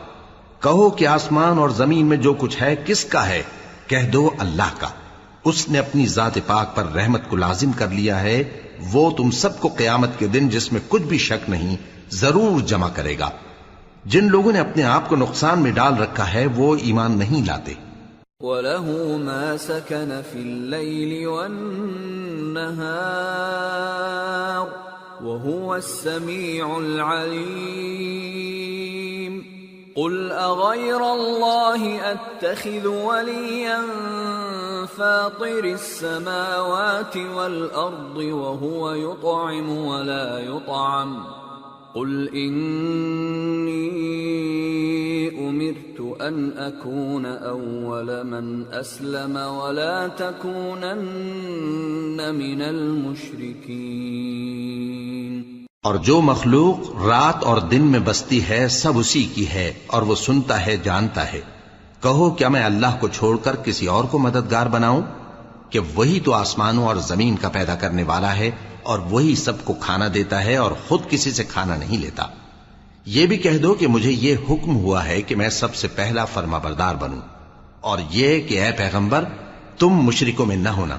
کہو کہ آسمان اور زمین میں جو کچھ ہے کس کا ہے؟ کہہ دو اللہ کا۔ اس نے اپنی ذات پاک پر رحمت کو لازم کر لیا ہے، وہ تم سب کو قیامت کے دن جس میں کچھ بھی شک نہیں ضرور جمع کرے گا۔ جن لوگوں نے اپنے آپ کو نقصان میں ڈال رکھا ہے وہ ایمان نہیں لاتے۔ وَلَهُ مَا سَكَنَ فِي اللَّيْلِ وَالنَّهَارِ وَهُوَ السَّمِيعُ الْعَلِيمُ۔ قُلْ أَغَيْرَ اللَّهِ أَتَّخِذُ وَلِيًّا فَاطِرِ السَّمَاوَاتِ وَالْأَرْضِ وَهُوَ يُطْعِمُ وَلَا يُطْعَمُ قُلْ إِنِّي أُمِرْتُ أَنْ أَكُونَ أَوَّلَ مَنْ أَسْلَمَ وَلَا تَكُونَنَّ مِنَ الْمُشْرِكِينَ۔ اور جو مخلوق رات اور دن میں بستی ہے سب اسی کی ہے، اور وہ سنتا ہے جانتا ہے۔ کہو کیا میں اللہ کو چھوڑ کر کسی اور کو مددگار بناؤں؟ کہ وہی تو آسمانوں اور زمین کا پیدا کرنے والا ہے، اور وہی سب کو کھانا دیتا ہے اور خود کسی سے کھانا نہیں لیتا۔ یہ بھی کہہ دو کہ مجھے یہ حکم ہوا ہے کہ میں سب سے پہلا فرما بردار بنوں، اور یہ کہ اے پیغمبر تم مشرکوں میں نہ ہونا۔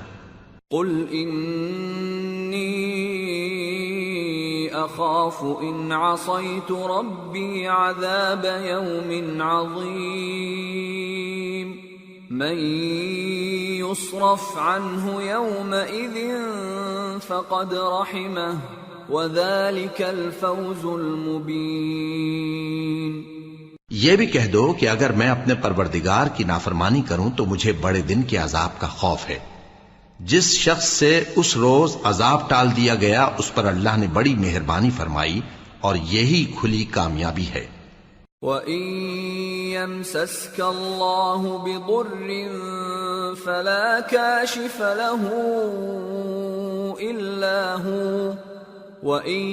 قل انی اخاف ان عصیت ربی عذاب یوم عظیم من يصرف عنه يومئذ فقد رحمه وذلك الفوز المبين۔ یہ بھی کہہ دو کہ اگر میں اپنے پروردگار کی نافرمانی کروں تو مجھے بڑے دن کے عذاب کا خوف ہے۔ جس شخص سے اس روز عذاب ٹال دیا گیا اس پر اللہ نے بڑی مہربانی فرمائی، اور یہی کھلی کامیابی ہے۔ وَإِن يَمْسَسْكَ اللَّهُ بِضُرٍّ فَلَا كَاشِفَ لَهُ إِلَّا هُوَ وَإِن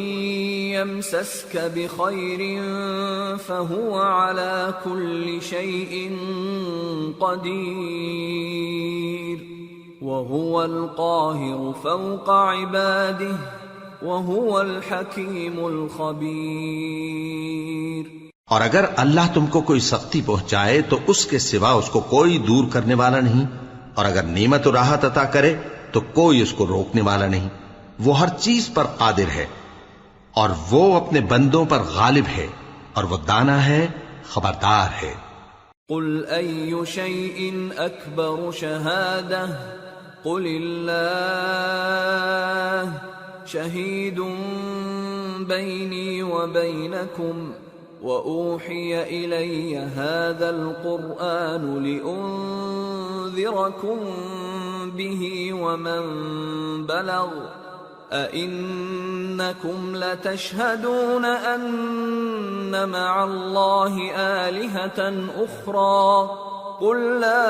يَمْسَسْكَ بِخَيْرٍ فَهُوَ عَلَى كُلِّ شَيْءٍ قَدِيرٌ وَهُوَ الْقَاهِرُ فَوْقَ عِبَادِهِ وَهُوَ الْحَكِيمُ الْخَبِيرُ۔ اور اگر اللہ تم کو کوئی سختی پہنچائے تو اس کے سوا اس کو کوئی دور کرنے والا نہیں، اور اگر نعمت و راحت عطا کرے تو کوئی اس کو روکنے والا نہیں۔ وہ ہر چیز پر قادر ہے، اور وہ اپنے بندوں پر غالب ہے، اور وہ دانا ہے، خبردار ہے۔ قل أي شيء أكبر شهادة قل الله شهيد بيني وبينكم وأوحي إلي هذا القرآن لأنذركم به ومن بلغ أئنكم لتشهدون أن مع الله آلهة أخرى قل لا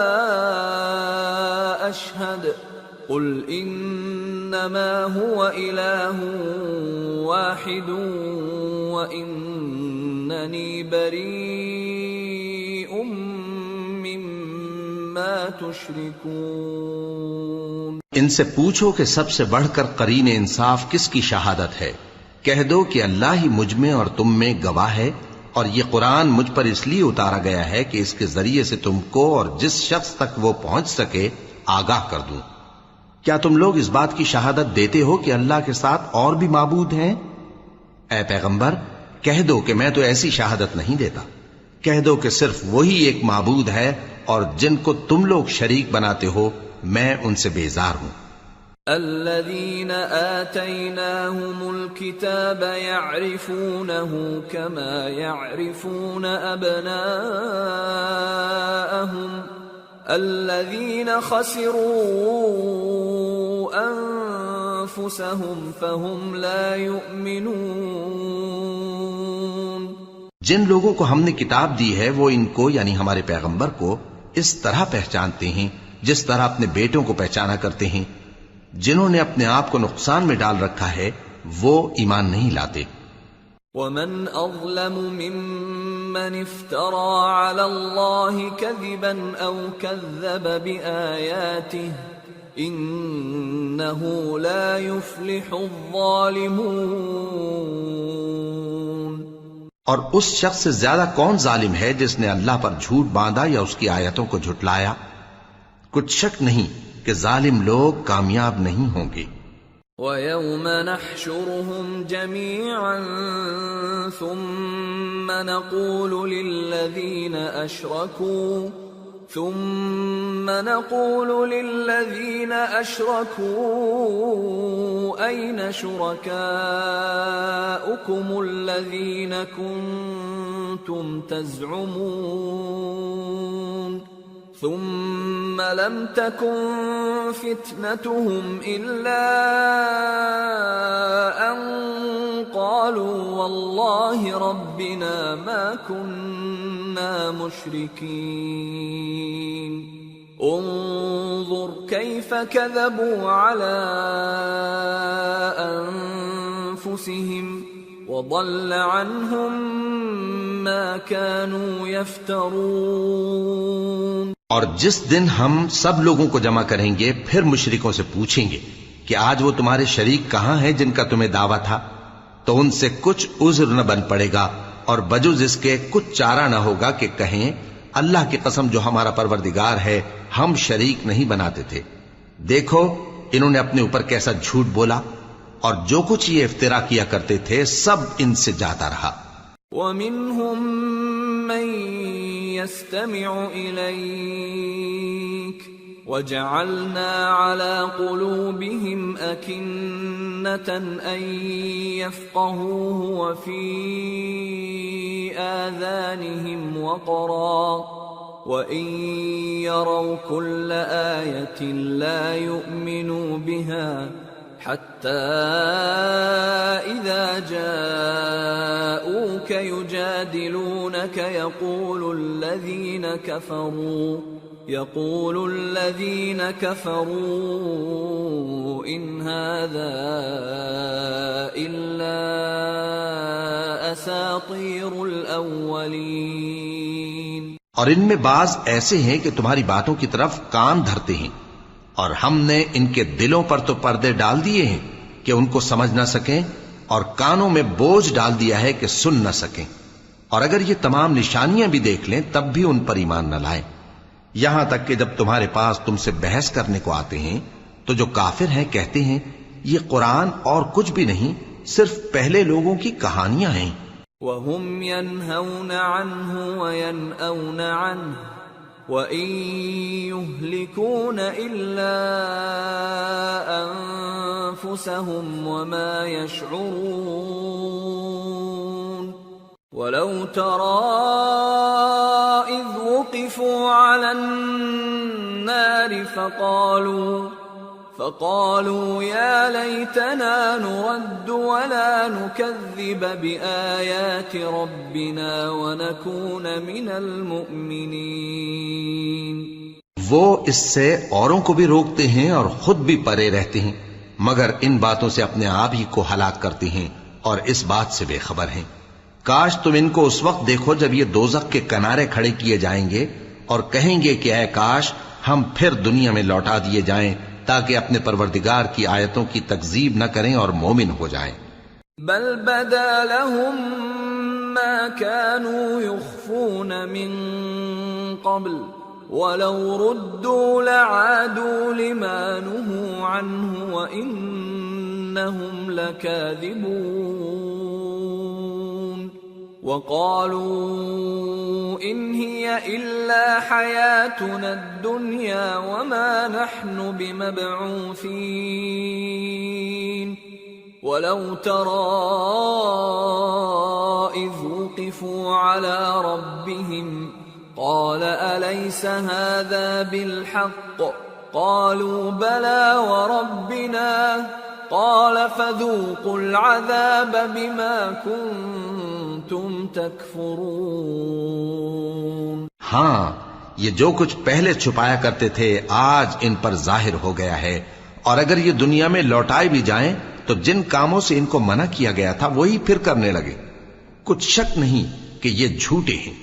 أشهد قل إنما هو إله واحد وإنني بريء مما تشركون۔ ان سے پوچھو کہ سب سے بڑھ کر قرین انصاف کس کی شہادت ہے؟ کہہ دو کہ اللہ ہی مجھ میں اور تم میں گواہ ہے، اور یہ قرآن مجھ پر اس لیے اتارا گیا ہے کہ اس کے ذریعے سے تم کو اور جس شخص تک وہ پہنچ سکے آگاہ کر دوں۔ کیا تم لوگ اس بات کی شہادت دیتے ہو کہ اللہ کے ساتھ اور بھی معبود ہیں؟ اے پیغمبر کہہ دو کہ میں تو ایسی شہادت نہیں دیتا۔ کہہ دو کہ صرف وہی ایک معبود ہے، اور جن کو تم لوگ شریک بناتے ہو میں ان سے بیزار ہوں۔ الذين آتيناهم الكتاب يعرفونه كما يعرفون أبناءهم الذين خسروا أنفسهم فهم لا يؤمنون۔ جن لوگوں کو ہم نے کتاب دی ہے وہ ان کو یعنی ہمارے پیغمبر کو اس طرح پہچانتے ہیں جس طرح اپنے بیٹوں کو پہچانا کرتے ہیں. جنہوں نے اپنے آپ کو نقصان میں ڈال رکھا ہے وہ ایمان نہیں لاتے. ومن أظلم ممن افترى على الله كذبا أو كذب بآياته إنه لا يفلح الظالمون. اور اس شخص سے زیادہ کون ظالم ہے جس نے اللہ پر جھوٹ باندھا یا اس کی آیتوں کو جھٹلایا؟ کچھ شک نہیں کہ ظالم لوگ کامیاب نہیں ہوں گے. وَيَوْمَ نَحْشُرُهُمْ جَمِيعًا ثُمَّ نَقُولُ لِلَّذِينَ أَشْرَكُوا أَيْنَ شُرَكَاؤُكُمُ الَّذِينَ كُنتُمْ تَزْعُمُونَ ثم لم تكن فتنتهم إلا أن قالوا والله ربنا ما كنا مشركين انظر كيف كذبوا على أنفسهم وضل عنهم ما كانوا يفترون. اور جس دن ہم سب لوگوں کو جمع کریں گے پھر مشرکوں سے پوچھیں گے کہ آج وہ تمہارے شریک کہاں ہیں جن کا تمہیں دعویٰ تھا، تو ان سے کچھ عذر نہ بن پڑے گا اور بجز اس کے کچھ چارہ نہ ہوگا کہ کہیں اللہ کی قسم جو ہمارا پروردگار ہے ہم شریک نہیں بناتے تھے. دیکھو انہوں نے اپنے اوپر کیسا جھوٹ بولا اور جو کچھ یہ افترا کیا کرتے تھے سب ان سے جاتا رہا. وَمِنْهُمْ مَنْ يَسْتَمِعُ إِلَيْكَ وَجَعَلْنَا عَلَى قُلُوبِهِمْ أَكِنَّةً أَنْ يَفْقَهُوهُ وَفِي آذَانِهِمْ وَقْرًا وَإِنْ يَرَوْا كُلَّ آيَةٍ لَا يُؤْمِنُوا بِهَا حتى إذا جاءوك يجادلونك يقول الذين كفروا إن هذا إلا أساطير الأولين. اور ان میں بعض ایسے ہیں کہ تمہاری باتوں کی طرف کان دھرتے ہیں اور ہم نے ان کے دلوں پر تو پردے ڈال دیے ہیں کہ ان کو سمجھ نہ سکیں اور کانوں میں بوجھ ڈال دیا ہے کہ سن نہ سکیں، اور اگر یہ تمام نشانیاں بھی دیکھ لیں تب بھی ان پر ایمان نہ لائیں. یہاں تک کہ جب تمہارے پاس تم سے بحث کرنے کو آتے ہیں تو جو کافر ہیں کہتے ہیں یہ قرآن اور کچھ بھی نہیں صرف پہلے لوگوں کی کہانیاں ہیں. وَهُمْ يَنْهَوْنَ عَنْهُ وَيَنْأَوْنَ عَنْهُ وَإِن يُهْلِكُونَ إِلَّا أَنفُسَهُمْ وَمَا يَشْعُرُونَ. وَلَوْ تَرَى إِذْ وُقِفُوا عَلَى النَّارِ فقالوا يا ليتنا نرد ولا نكذب بآيات ربنا ونكون من المؤمنين. وہ اس سے اوروں کو بھی روکتے ہیں اور خود بھی پرے رہتے ہیں مگر ان باتوں سے اپنے آپ ہی کو ہلاک کرتے ہیں اور اس بات سے بے خبر ہیں. کاش تم ان کو اس وقت دیکھو جب یہ دوزخ کے کنارے کھڑے کیے جائیں گے اور کہیں گے کہ اے کاش ہم پھر دنیا میں لوٹا دیے جائیں تاکہ اپنے پروردگار کی آیتوں کی تکذیب نہ کریں اور مومن ہو جائیں. بل بدا لهم ما كانوا يخفون من قبل ولو ردوا لعادوا لما نهوا عنه وإنهم لكاذبون. وقالوا إن هي إلا حياتنا الدنيا وما نحن بمبعوثين. ولو ترى إذ وقفوا على ربهم قال أليس هذا بالحق قالوا بلى وربنا قال فذوقوا العذاب بما كنتم تكفرون. ہاں، یہ جو کچھ پہلے چھپایا کرتے تھے آج ان پر ظاہر ہو گیا ہے، اور اگر یہ دنیا میں لوٹائے بھی جائیں تو جن کاموں سے ان کو منع کیا گیا تھا وہی پھر کرنے لگے. کچھ شک نہیں کہ یہ جھوٹے ہیں،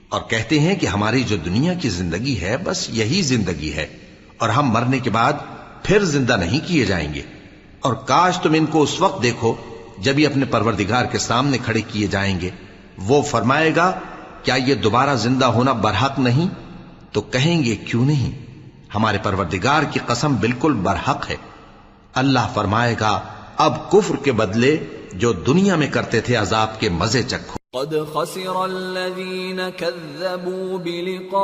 اور کہتے ہیں کہ ہماری جو دنیا کی زندگی ہے بس یہی زندگی ہے، اور ہم مرنے کے بعد پھر زندہ نہیں کیے جائیں گے. اور کاش تم ان کو اس وقت دیکھو جب یہ اپنے پروردگار کے سامنے کھڑے کیے جائیں گے. وہ فرمائے گا کیا یہ دوبارہ زندہ ہونا برحق نہیں؟ تو کہیں گے کیوں نہیں، ہمارے پروردگار کی قسم بالکل برحق ہے. اللہ فرمائے گا اب کفر کے بدلے جو دنیا میں کرتے تھے عذاب کے مزے چکھو. قد خسر الذين كذبوا بلقاء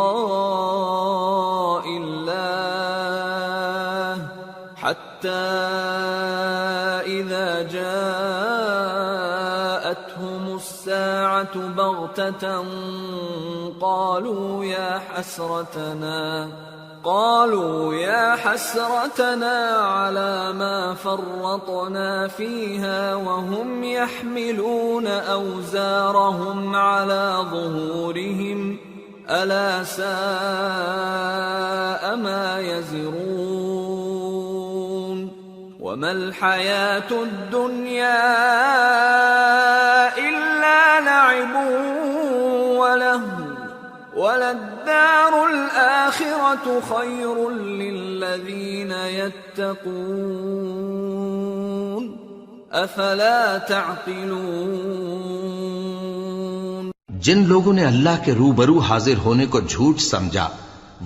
الله حتى إذا جاءتهم الساعة بغتة قالوا يا حسرتنا على ما فرطنا فيها وهم يحملون أوزارهم على ظهورهم ألا ساء ما يزرون. وما الحياة الدنيا إلا لعب ولهو وللدار الآخرة خير للذين يتقون أفلا تعقلون. جن لوگوں نے اللہ کے روبرو حاضر ہونے کو جھوٹ سمجھا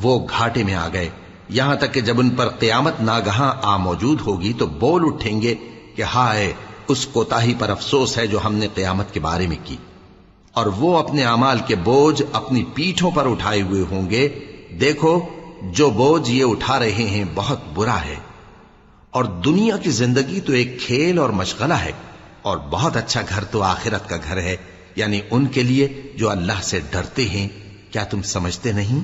وہ گھاٹے میں آ گئے، یہاں تک کہ جب ان پر قیامت ناگہاں آ موجود ہوگی تو بول اٹھیں گے کہ ہائے اس کوتاہی پر افسوس ہے جو ہم نے قیامت کے بارے میں کی. اور وہ اپنے اعمال کے بوجھ اپنی پیٹھوں پر اٹھائے ہوئے ہوں گے. دیکھو جو بوجھ یہ اٹھا رہے ہیں بہت برا ہے. اور دنیا کی زندگی تو ایک کھیل اور مشغلہ ہے، اور بہت اچھا گھر تو آخرت کا گھر ہے، یعنی ان کے لیے جو اللہ سے ڈرتے ہیں. کیا تم سمجھتے نہیں؟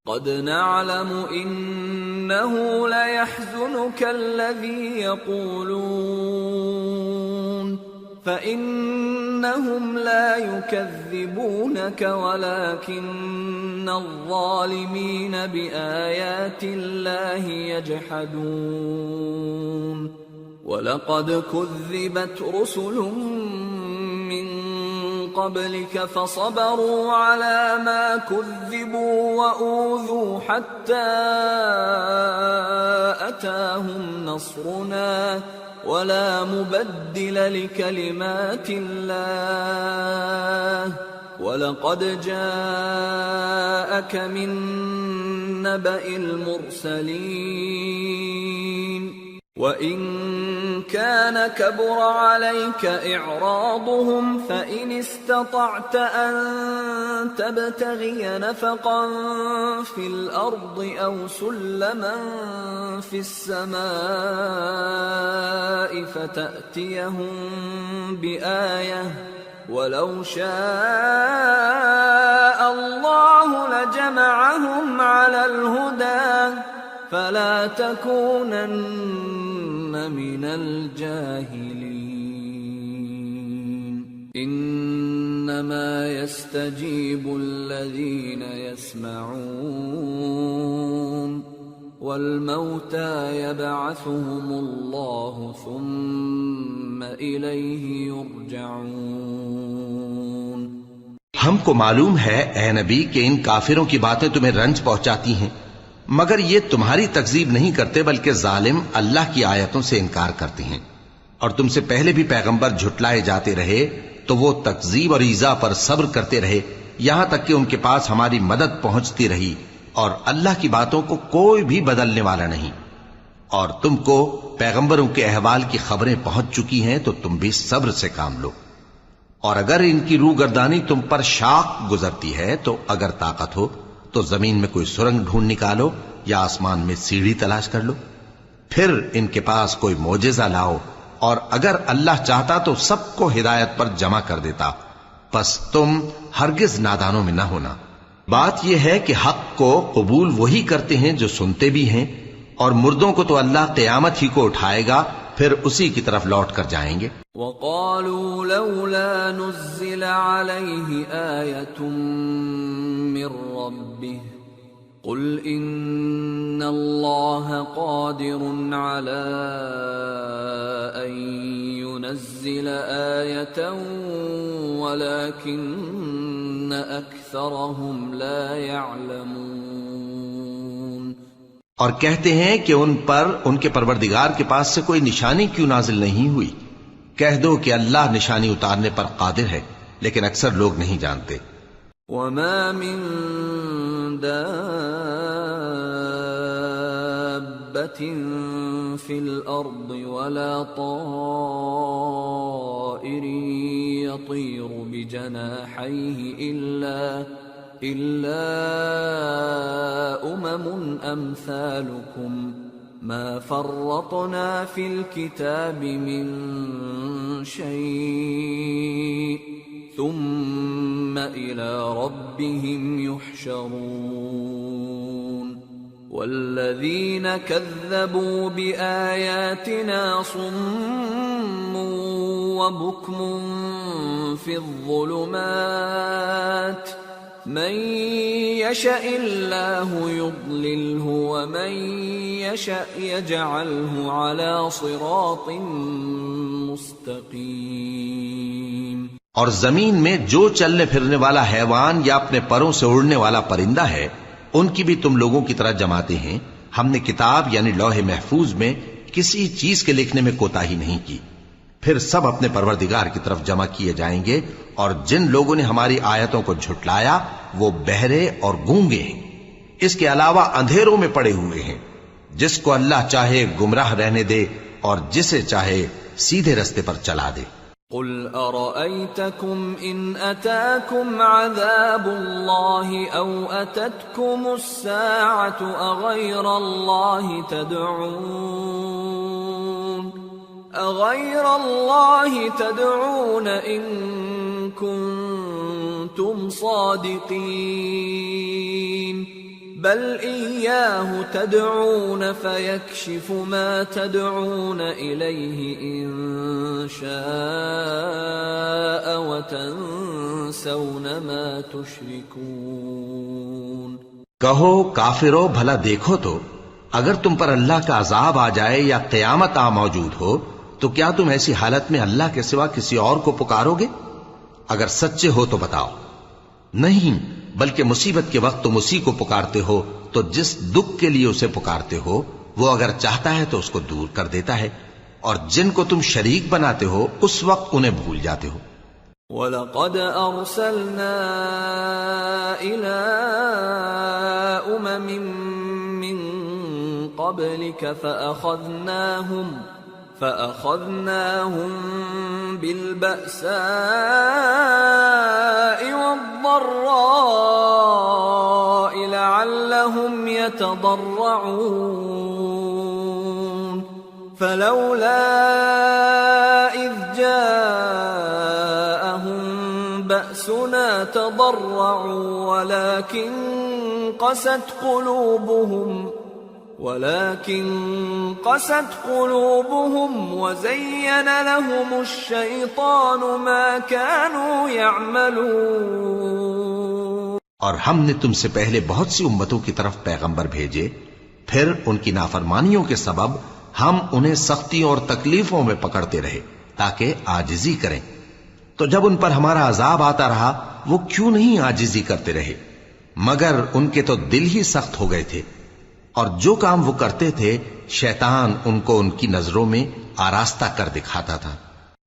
قد نعلم إنه ليحزنك الذي يقولون فإنهم لا يكذبونك ولكن الظالمين بآيات الله يجحدون. وَلَقَدْ كُذِّبَتْ رُسُلٌ مِّن قَبْلِكَ فَصَبَرُوا عَلَى مَا كُذِّبُوا وَأُوذُوا حَتَّى أَتَاهُمْ نَصْرُنَا وَلَا مُبَدِّلَ لِكَلِمَاتِ اللَّهِ وَلَقَدْ جَاءَكَ مِن نَّبَإِ الْمُرْسَلِينَ وَإِن كَانَ كَبُرَ عَلَيْكَ إِعْرَاضُهُمْ فَإِنِ اسْتَطَعْتَ أَن تَبْتَغِيَ نَفَقًا فِي الْأَرْضِ أَوْ سُلَّمًا فِي السَّمَاءِ فَتَأْتِيَهُم بِآيَةٍ وَلَوْ شَاءَ اللَّهُ لَجَمَعَهُمْ عَلَى الْهُدَى فَلَا تَكُونَنَّ مِنَ الْجَاهِلِينَ إِنَّمَا يَسْتَجِيبُ الَّذِينَ يَسْمَعُونَ وَالْمَوْتَى يَبْعَثُهُمُ اللَّهُ ثُمَّ إِلَيْهِ يُرْجَعُونَ. ہم کو معلوم ہے اے نبی کہ ان کافروں کی باتیں تمہیں رنج پہنچاتی ہیں، مگر یہ تمہاری تکذیب نہیں کرتے بلکہ ظالم اللہ کی آیتوں سے انکار کرتے ہیں. اور تم سے پہلے بھی پیغمبر جھٹلائے جاتے رہے تو وہ تکذیب اور ایذا پر صبر کرتے رہے یہاں تک کہ ان کے پاس ہماری مدد پہنچتی رہی، اور اللہ کی باتوں کو کوئی بھی بدلنے والا نہیں. اور تم کو پیغمبروں کے احوال کی خبریں پہنچ چکی ہیں تو تم بھی صبر سے کام لو. اور اگر ان کی روگردانی تم پر شاق گزرتی ہے تو اگر طاقت ہو تو زمین میں کوئی سرنگ ڈھونڈ نکالو یا آسمان میں سیڑھی تلاش کر لو، پھر ان کے پاس کوئی معجزہ لاؤ، اور اگر اللہ چاہتا تو سب کو ہدایت پر جمع کر دیتا، پس تم ہرگز نادانوں میں نہ ہونا. بات یہ ہے کہ حق کو قبول وہی کرتے ہیں جو سنتے بھی ہیں، اور مردوں کو تو اللہ قیامت ہی کو اٹھائے گا پھر اسی کی طرف لوٹ کر جائیں گے۔ وقالوا لولا نزل عليه آية من ربه قل إن الله قادر على أن ينزل آية ولكن أكثرهم لا يعلمون۔ اور کہتے ہیں کہ ان پر ان کے پروردگار کے پاس سے کوئی نشانی کیوں نازل نہیں ہوئی؟ کہہ دو کہ اللہ نشانی اتارنے پر قادر ہے، لیکن اکثر لوگ نہیں جانتے۔ وما من دابة في الأرض ولا طائر يطير بجناحيه إلا أمثالكم ما فرطنا في الكتاب من شيء ثم إلى ربهم يحشرون والذين كذبوا بآياتنا صم وبكم في الظلمات من يشاء الله يضلله ومن يشاء يجعله على صراط مستقيم۔ اور زمین میں جو چلنے پھرنے والا حیوان یا اپنے پروں سے اڑنے والا پرندہ ہے ان کی بھی تم لوگوں کی طرح جماتے ہیں۔ ہم نے کتاب یعنی لوح محفوظ میں کسی چیز کے لکھنے میں کوتاہی نہیں کی۔ پھر سب اپنے پروردگار کی طرف جمع کیے جائیں گے، اور جن لوگوں نے ہماری آیتوں کو جھٹلایا وہ بہرے اور گونگے ہیں، اس کے علاوہ اندھیروں میں پڑے ہوئے ہیں۔ جس کو اللہ چاہے گمراہ رہنے دے اور جسے چاہے سیدھے رستے پر چلا دے۔ قل أرأيتكم إن أتاكم عذاب الله أو أتتكم الساعة أغير الله تدعون إن كنتم صادقين بل إياه تدعون فيكشف ما تدعون إليه إن شاء وتنسون ما تشركون۔ کہو کافرو بھلا دیکھو تو اگر تم پر اللہ کا عذاب آ جائے یا قیامت آ موجود ہو تو کیا تم ایسی حالت میں اللہ کے سوا کسی اور کو پکارو گے؟ اگر سچے ہو تو بتاؤ۔ نہیں، بلکہ مصیبت کے وقت تم اسی کو پکارتے ہو تو جس دکھ کے لیے اسے پکارتے ہو وہ اگر چاہتا ہے تو اس کو دور کر دیتا ہے، اور جن کو تم شریک بناتے ہو اس وقت انہیں بھول جاتے ہو۔ وَلَقَدْ أَرْسَلْنَا إِلَىٰ أُمَمٍ مِّن قَبْلِكَ فَأَخَذْنَاهُمْ بِالْبَأْسَاءِ وَالضَّرَّاءِ لَعَلَّهُمْ يَتَضَرَّعُونَ فَلَوْلَا إِذْ جَاءَهُمْ بَأْسُنَا تَضَرَّعُوا وَلَكِنْ قست قلوبهم وزين لهم الشيطان ما كانوا يعملون۔ اور ہم نے تم سے پہلے بہت سی امتوں کی طرف پیغمبر بھیجے، پھر ان کی نافرمانیوں کے سبب ہم انہیں سختیوں اور تکلیفوں میں پکڑتے رہے تاکہ عاجزی کریں۔ تو جب ان پر ہمارا عذاب آتا رہا وہ کیوں نہیں عاجزی کرتے رہے، مگر ان کے تو دل ہی سخت ہو گئے تھے، اور جو کام وہ کرتے تھے شیطان ان کو ان کی نظروں میں آراستہ کر دکھاتا تھا۔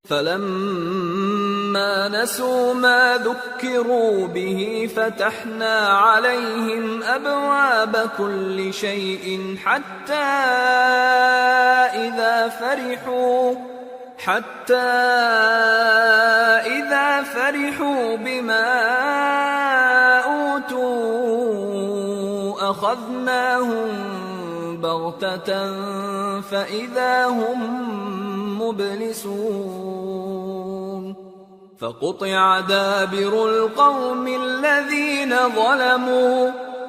فَلَمَّا نَسُوا مَا ذُكِّرُوا بِهِ فَتَحْنَا عَلَيْهِمْ أَبْوَابَ كُلِّ شَيْءٍ حَتَّى إِذَا فَرِحُوا بِمَا أُوتُوا أَخَذْنَاهُمْ بَغْتَةً فَإِذَا هُمْ مُبْلِسُونَ فَقُطِعَ دَابِرُ الْقَوْمِ الَّذِينَ ظَلَمُوا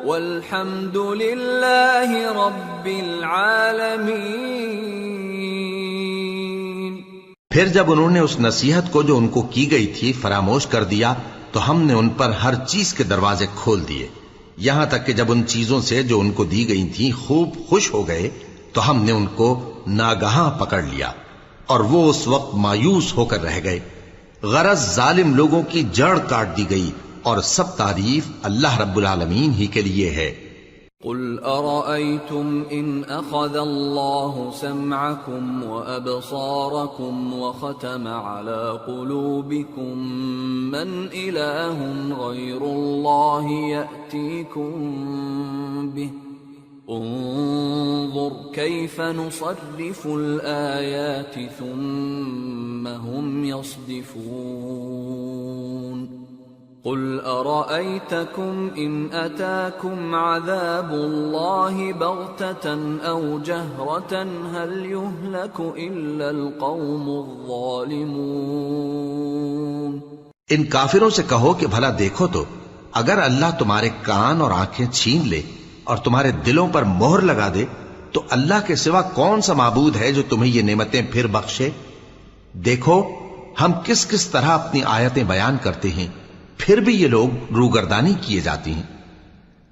وَالْحَمْدُ لِلَّهِ رَبِّ الْعَالَمِينَ۔ پھر جب انہوں نے اس نصیحت کو جو ان کو کی گئی تھی فراموش کر دیا تو ہم نے ان پر ہر چیز کے دروازے کھول دیے، یہاں تک کہ جب ان چیزوں سے جو ان کو دی گئی تھیں خوب خوش ہو گئے تو ہم نے ان کو ناگہاں پکڑ لیا اور وہ اس وقت مایوس ہو کر رہ گئے۔ غرض ظالم لوگوں کی جڑ کاٹ دی گئی، اور سب تعریف اللہ رب العالمین ہی کے لیے ہے۔ قل أرأيتم إن أخذ الله سمعكم وأبصاركم وختم على قلوبكم من إله غير الله يأتيكم به انظر كيف نصرف الآيات ثم هم يصدفون قل أرأيتكم إن أتاكم عذاب الله بغتة أو جهرة هل يهلك إلا القوم الظالمون۔ ان کافروں سے کہو کہ بھلا دیکھو تو اگر اللہ تمہارے کان اور آنکھیں چھین لے اور تمہارے دلوں پر مہر لگا دے تو اللہ کے سوا کون سا معبود ہے جو تمہیں یہ نعمتیں پھر بخشے؟ دیکھو ہم کس کس طرح اپنی آیتیں بیان کرتے ہیں، پھر بھی یہ لوگ روگردانی کیے جاتی ہیں۔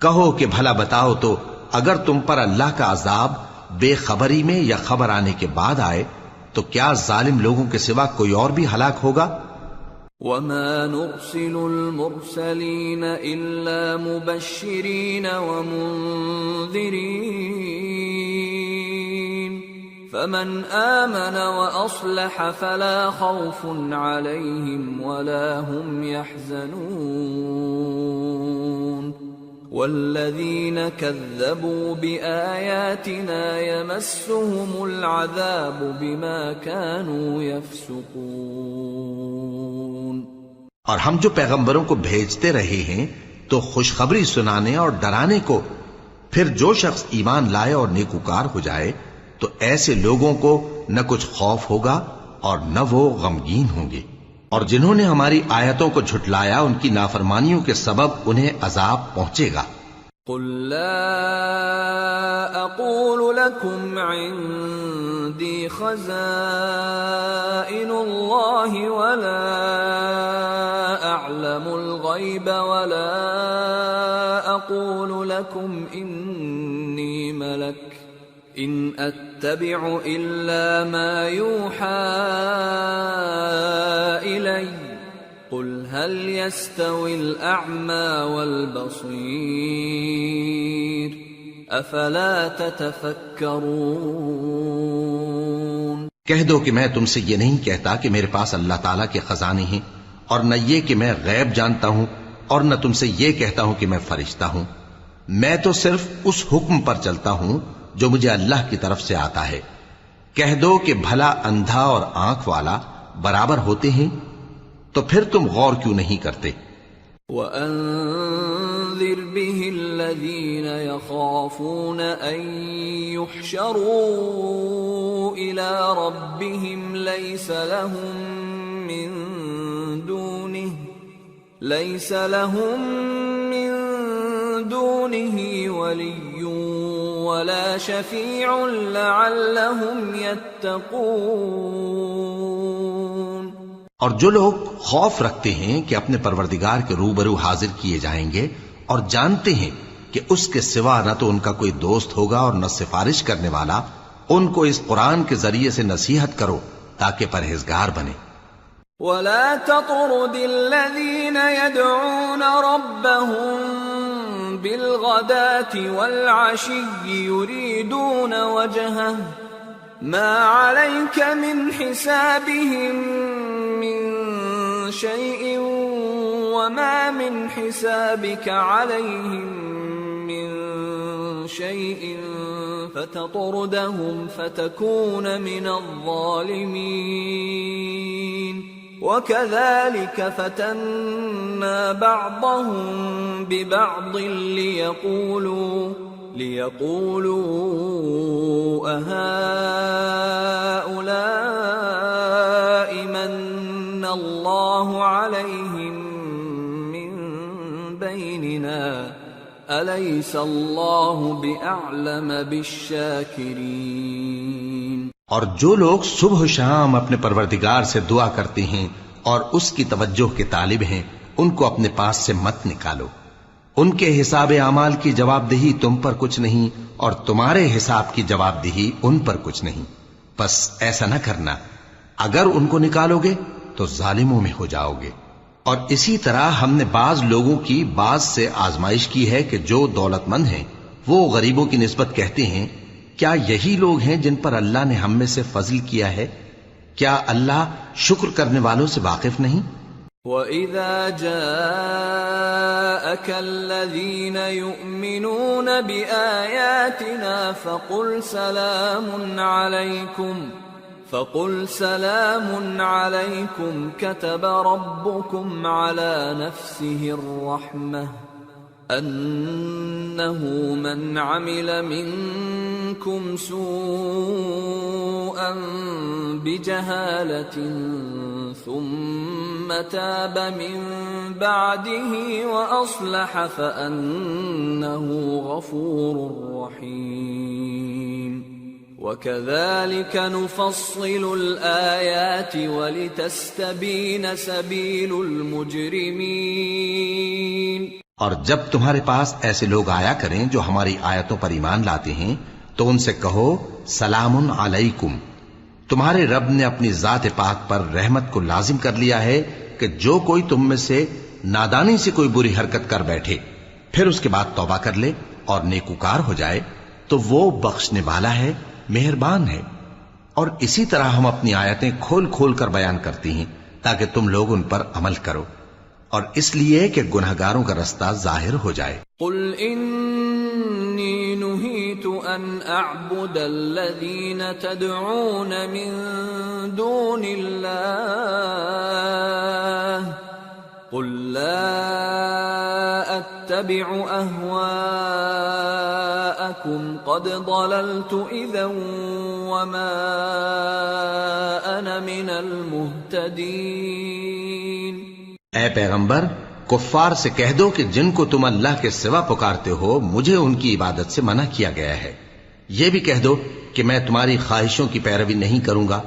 کہو کہ بھلا بتاؤ تو اگر تم پر اللہ کا عذاب بے خبری میں یا خبر آنے کے بعد آئے تو کیا ظالم لوگوں کے سوا کوئی اور بھی ہلاک ہوگا؟ وَمَا نُرْسِلُ الْمُرْسَلِينَ إِلَّا مُبَشِّرِينَ وَمُنذِرِينَ فَمَنْ آمَنَ وَأَصْلَحَ فَلَا خَوْفٌ عَلَيْهِمْ وَلَا هُمْ يَحْزَنُونَ وَالَّذِينَ كَذَّبُوا بِآيَاتِنَا يَمَسُّهُمُ الْعَذَابُ بِمَا كَانُوا يَفْسُقُونَ۔ اور ہم جو پیغمبروں کو بھیجتے رہے ہیں تو خوشخبری سنانے اور ڈرانے کو، پھر جو شخص ایمان لائے اور نیکوکار ہو جائے تو ایسے لوگوں کو نہ کچھ خوف ہوگا اور نہ وہ غمگین ہوں گے، اور جنہوں نے ہماری آیتوں کو جھٹلایا ان کی نافرمانیوں کے سبب انہیں عذاب پہنچے گا۔ قل لا اقول لكم عندي خزائن الله ولا اعلم الغيب ولا اقول لكم اني ملك ان اتبع الا ما يوحى الي قل هل يستوي الأعمى والبصير أفلا تتفكرون۔ کہہ دو کہ میں تم سے یہ نہیں کہتا کہ میرے پاس اللہ تعالیٰ کے خزانے ہیں، اور نہ یہ کہ میں غیب جانتا ہوں، اور نہ تم سے یہ کہتا ہوں کہ میں فرشتہ ہوں۔ میں تو صرف اس حکم پر چلتا ہوں جو مجھے اللہ کی طرف سے آتا ہے۔ کہہ دو کہ بھلا اندھا اور آنکھ والا برابر ہوتے ہیں؟ تو پھر تم غور کیوں نہیں کرتے؟ وَأَنذِرْ بِهِ الَّذِينَ يَخَافُونَ أَن يُحْشَرُوا إِلَى رَبِّهِمْ لَيْسَ لَهُم مِّن دُونِهِ وَلِيٌّ وَلَا شَفِيعٌ لَعَلَّهُمْ يَتَّقُونَ۔ اور جو لوگ خوف رکھتے ہیں کہ اپنے پروردگار کے روبرو حاضر کیے جائیں گے اور جانتے ہیں کہ اس کے سوا نہ تو ان کا کوئی دوست ہوگا اور نہ سفارش کرنے والا، ان کو اس قرآن کے ذریعے سے نصیحت کرو تاکہ پرہیزگار بنے۔ وَلَا تَطْرُدِ الَّذِينَ يَدْعُونَ رَبَّهُم بِالْغَدَاةِ وَالْعَشِيِّ يُرِيدُونَ وَجْهَهُ مَا عَلَيْكَ مِنْ حِسَابِهِمْ مِنْ شَيْءٍ وَمَا مِنْ حِسَابِكَ عَلَيْهِمْ مِنْ شَيْءٍ فَتَطْرُدَهُمْ فَتَكُونَ مِنَ الظَّالِمِينَ وَكَذَلِكَ فَتَنَّا بَعْضَهُمْ بِبَعْضٍ لِيَقُولُوا أَهَؤُلَاءِ مَنَّ اللَّهُ عَلَيْهِمْ مِنْ بَيْنِنَا أَلَيْسَ اللَّهُ بِأَعْلَمَ بِالشَّاكِرِينَ۔ اور جو لوگ صبح و شام اپنے پروردگار سے دعا کرتے ہیں اور اس کی توجہ کے طالب ہیں، ان کو اپنے پاس سے مت نکالو۔ ان کے حساب اعمال کی جواب دہی تم پر کچھ نہیں، اور تمہارے حساب کی جواب دہی ان پر کچھ نہیں، بس ایسا نہ کرنا۔ اگر ان کو نکالو گے تو ظالموں میں ہو جاؤ گے۔ اور اسی طرح ہم نے بعض لوگوں کی بعض سے آزمائش کی ہے کہ جو دولت مند ہیں وہ غریبوں کی نسبت کہتے ہیں کیا یہی لوگ ہیں جن پر اللہ نے ہم میں سے فضل کیا ہے؟ کیا اللہ شکر کرنے والوں سے واقف نہیں؟ وَإِذَا جَاءَكَ الَّذِينَ يُؤْمِنُونَ بِآيَاتِنَا فَقُلْ سَلَامٌ عَلَيْكُمْ كَتَبَ رَبُّكُمْ عَلَى نَفْسِهِ الرَّحْمَةَ أَنَّهُ مَنْ عَمِلَ مِنْكُمْ سُوءًا بِجَهَالَةٍ ثُمَّ تَابَ مِنْ بَعْدِهِ وَأَصْلَحَ فَأَنَّهُ غَفُورٌ رَحِيمٌ وَكَذَلِكَ نُفَصِّلُ الْآيَاتِ وَلِتَسْتَبِينَ سَبِيلُ الْمُجْرِمِينَ۔ اور جب تمہارے پاس ایسے لوگ آیا کریں جو ہماری آیتوں پر ایمان لاتے ہیں تو ان سے کہو سلام علیکم، تمہارے رب نے اپنی ذات پاک پر رحمت کو لازم کر لیا ہے کہ جو کوئی تم میں سے نادانی سے کوئی بری حرکت کر بیٹھے پھر اس کے بعد توبہ کر لے اور نیکوکار ہو جائے تو وہ بخشنے والا ہے، مہربان ہے۔ اور اسی طرح ہم اپنی آیتیں کھول کھول کر بیان کرتی ہیں تاکہ تم لوگ ان پر عمل کرو، اور اس لیے کہ گنہگاروں کا رستہ ظاہر ہو جائے۔ قل انی نہیت ان اعبد الذین تدعون من دون اللہ قل لا اتبع اہواءکم قد ضللت اذا وما انا من المہتدین۔ اے پیغمبر، کفار سے کہہ دو کہ جن کو تم اللہ کے سوا پکارتے ہو مجھے ان کی عبادت سے منع کیا گیا ہے۔ یہ بھی کہہ دو کہ میں تمہاری خواہشوں کی پیروی نہیں کروں گا،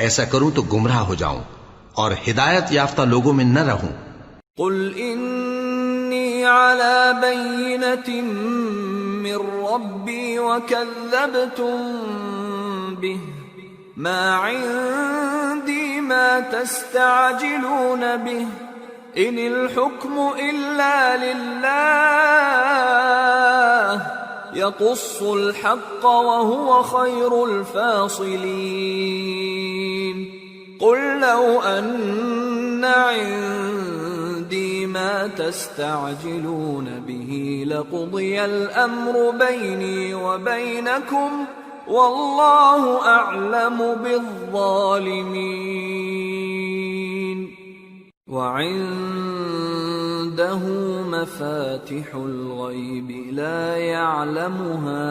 ایسا کروں تو گمراہ ہو جاؤں اور ہدایت یافتہ لوگوں میں نہ رہوں۔ قل انی علی بینۃ من ربی وکذبتم بہ ما عندی ما تستعجلون بہ ان الحکم الا للہ یقص الحق وهو خیر الفاصلین۔ قل لو ان عندی ما تستعجلون به لقضی الامر بینی وبینکم واللہ اعلم بالظالمین۔ وعنده مفاتح الغیب لا يعلمها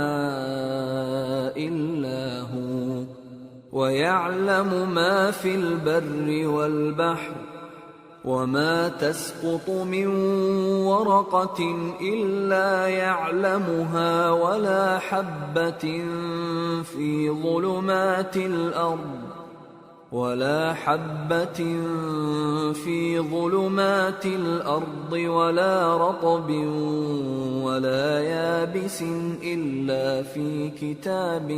الا هو ويعلم ما في البر والبحر وما تسقط من ورقة إلا يعلمها ولا حبة في ظلمات الأرض ولا رطب ولا يابس إلا في كتاب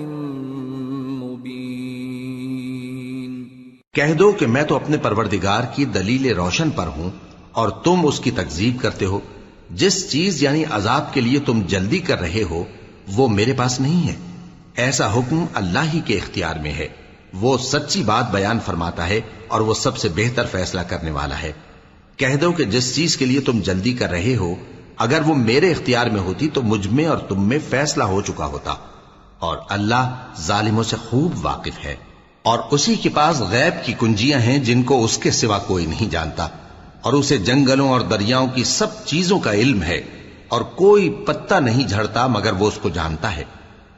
مبين۔ کہہ دو کہ میں تو اپنے پروردگار کی دلیل روشن پر ہوں اور تم اس کی تکذیب کرتے ہو۔ جس چیز یعنی عذاب کے لیے تم جلدی کر رہے ہو وہ میرے پاس نہیں ہے، ایسا حکم اللہ ہی کے اختیار میں ہے۔ وہ سچی بات بیان فرماتا ہے اور وہ سب سے بہتر فیصلہ کرنے والا ہے۔ کہہ دو کہ جس چیز کے لیے تم جلدی کر رہے ہو اگر وہ میرے اختیار میں ہوتی تو مجھ میں اور تم میں فیصلہ ہو چکا ہوتا، اور اللہ ظالموں سے خوب واقف ہے۔ اور اسی کے پاس غیب کی کنجیاں ہیں جن کو اس کے سوا کوئی نہیں جانتا، اور اسے جنگلوں اور دریاؤں کی سب چیزوں کا علم ہے، اور کوئی پتا نہیں جھڑتا مگر وہ اس کو جانتا ہے،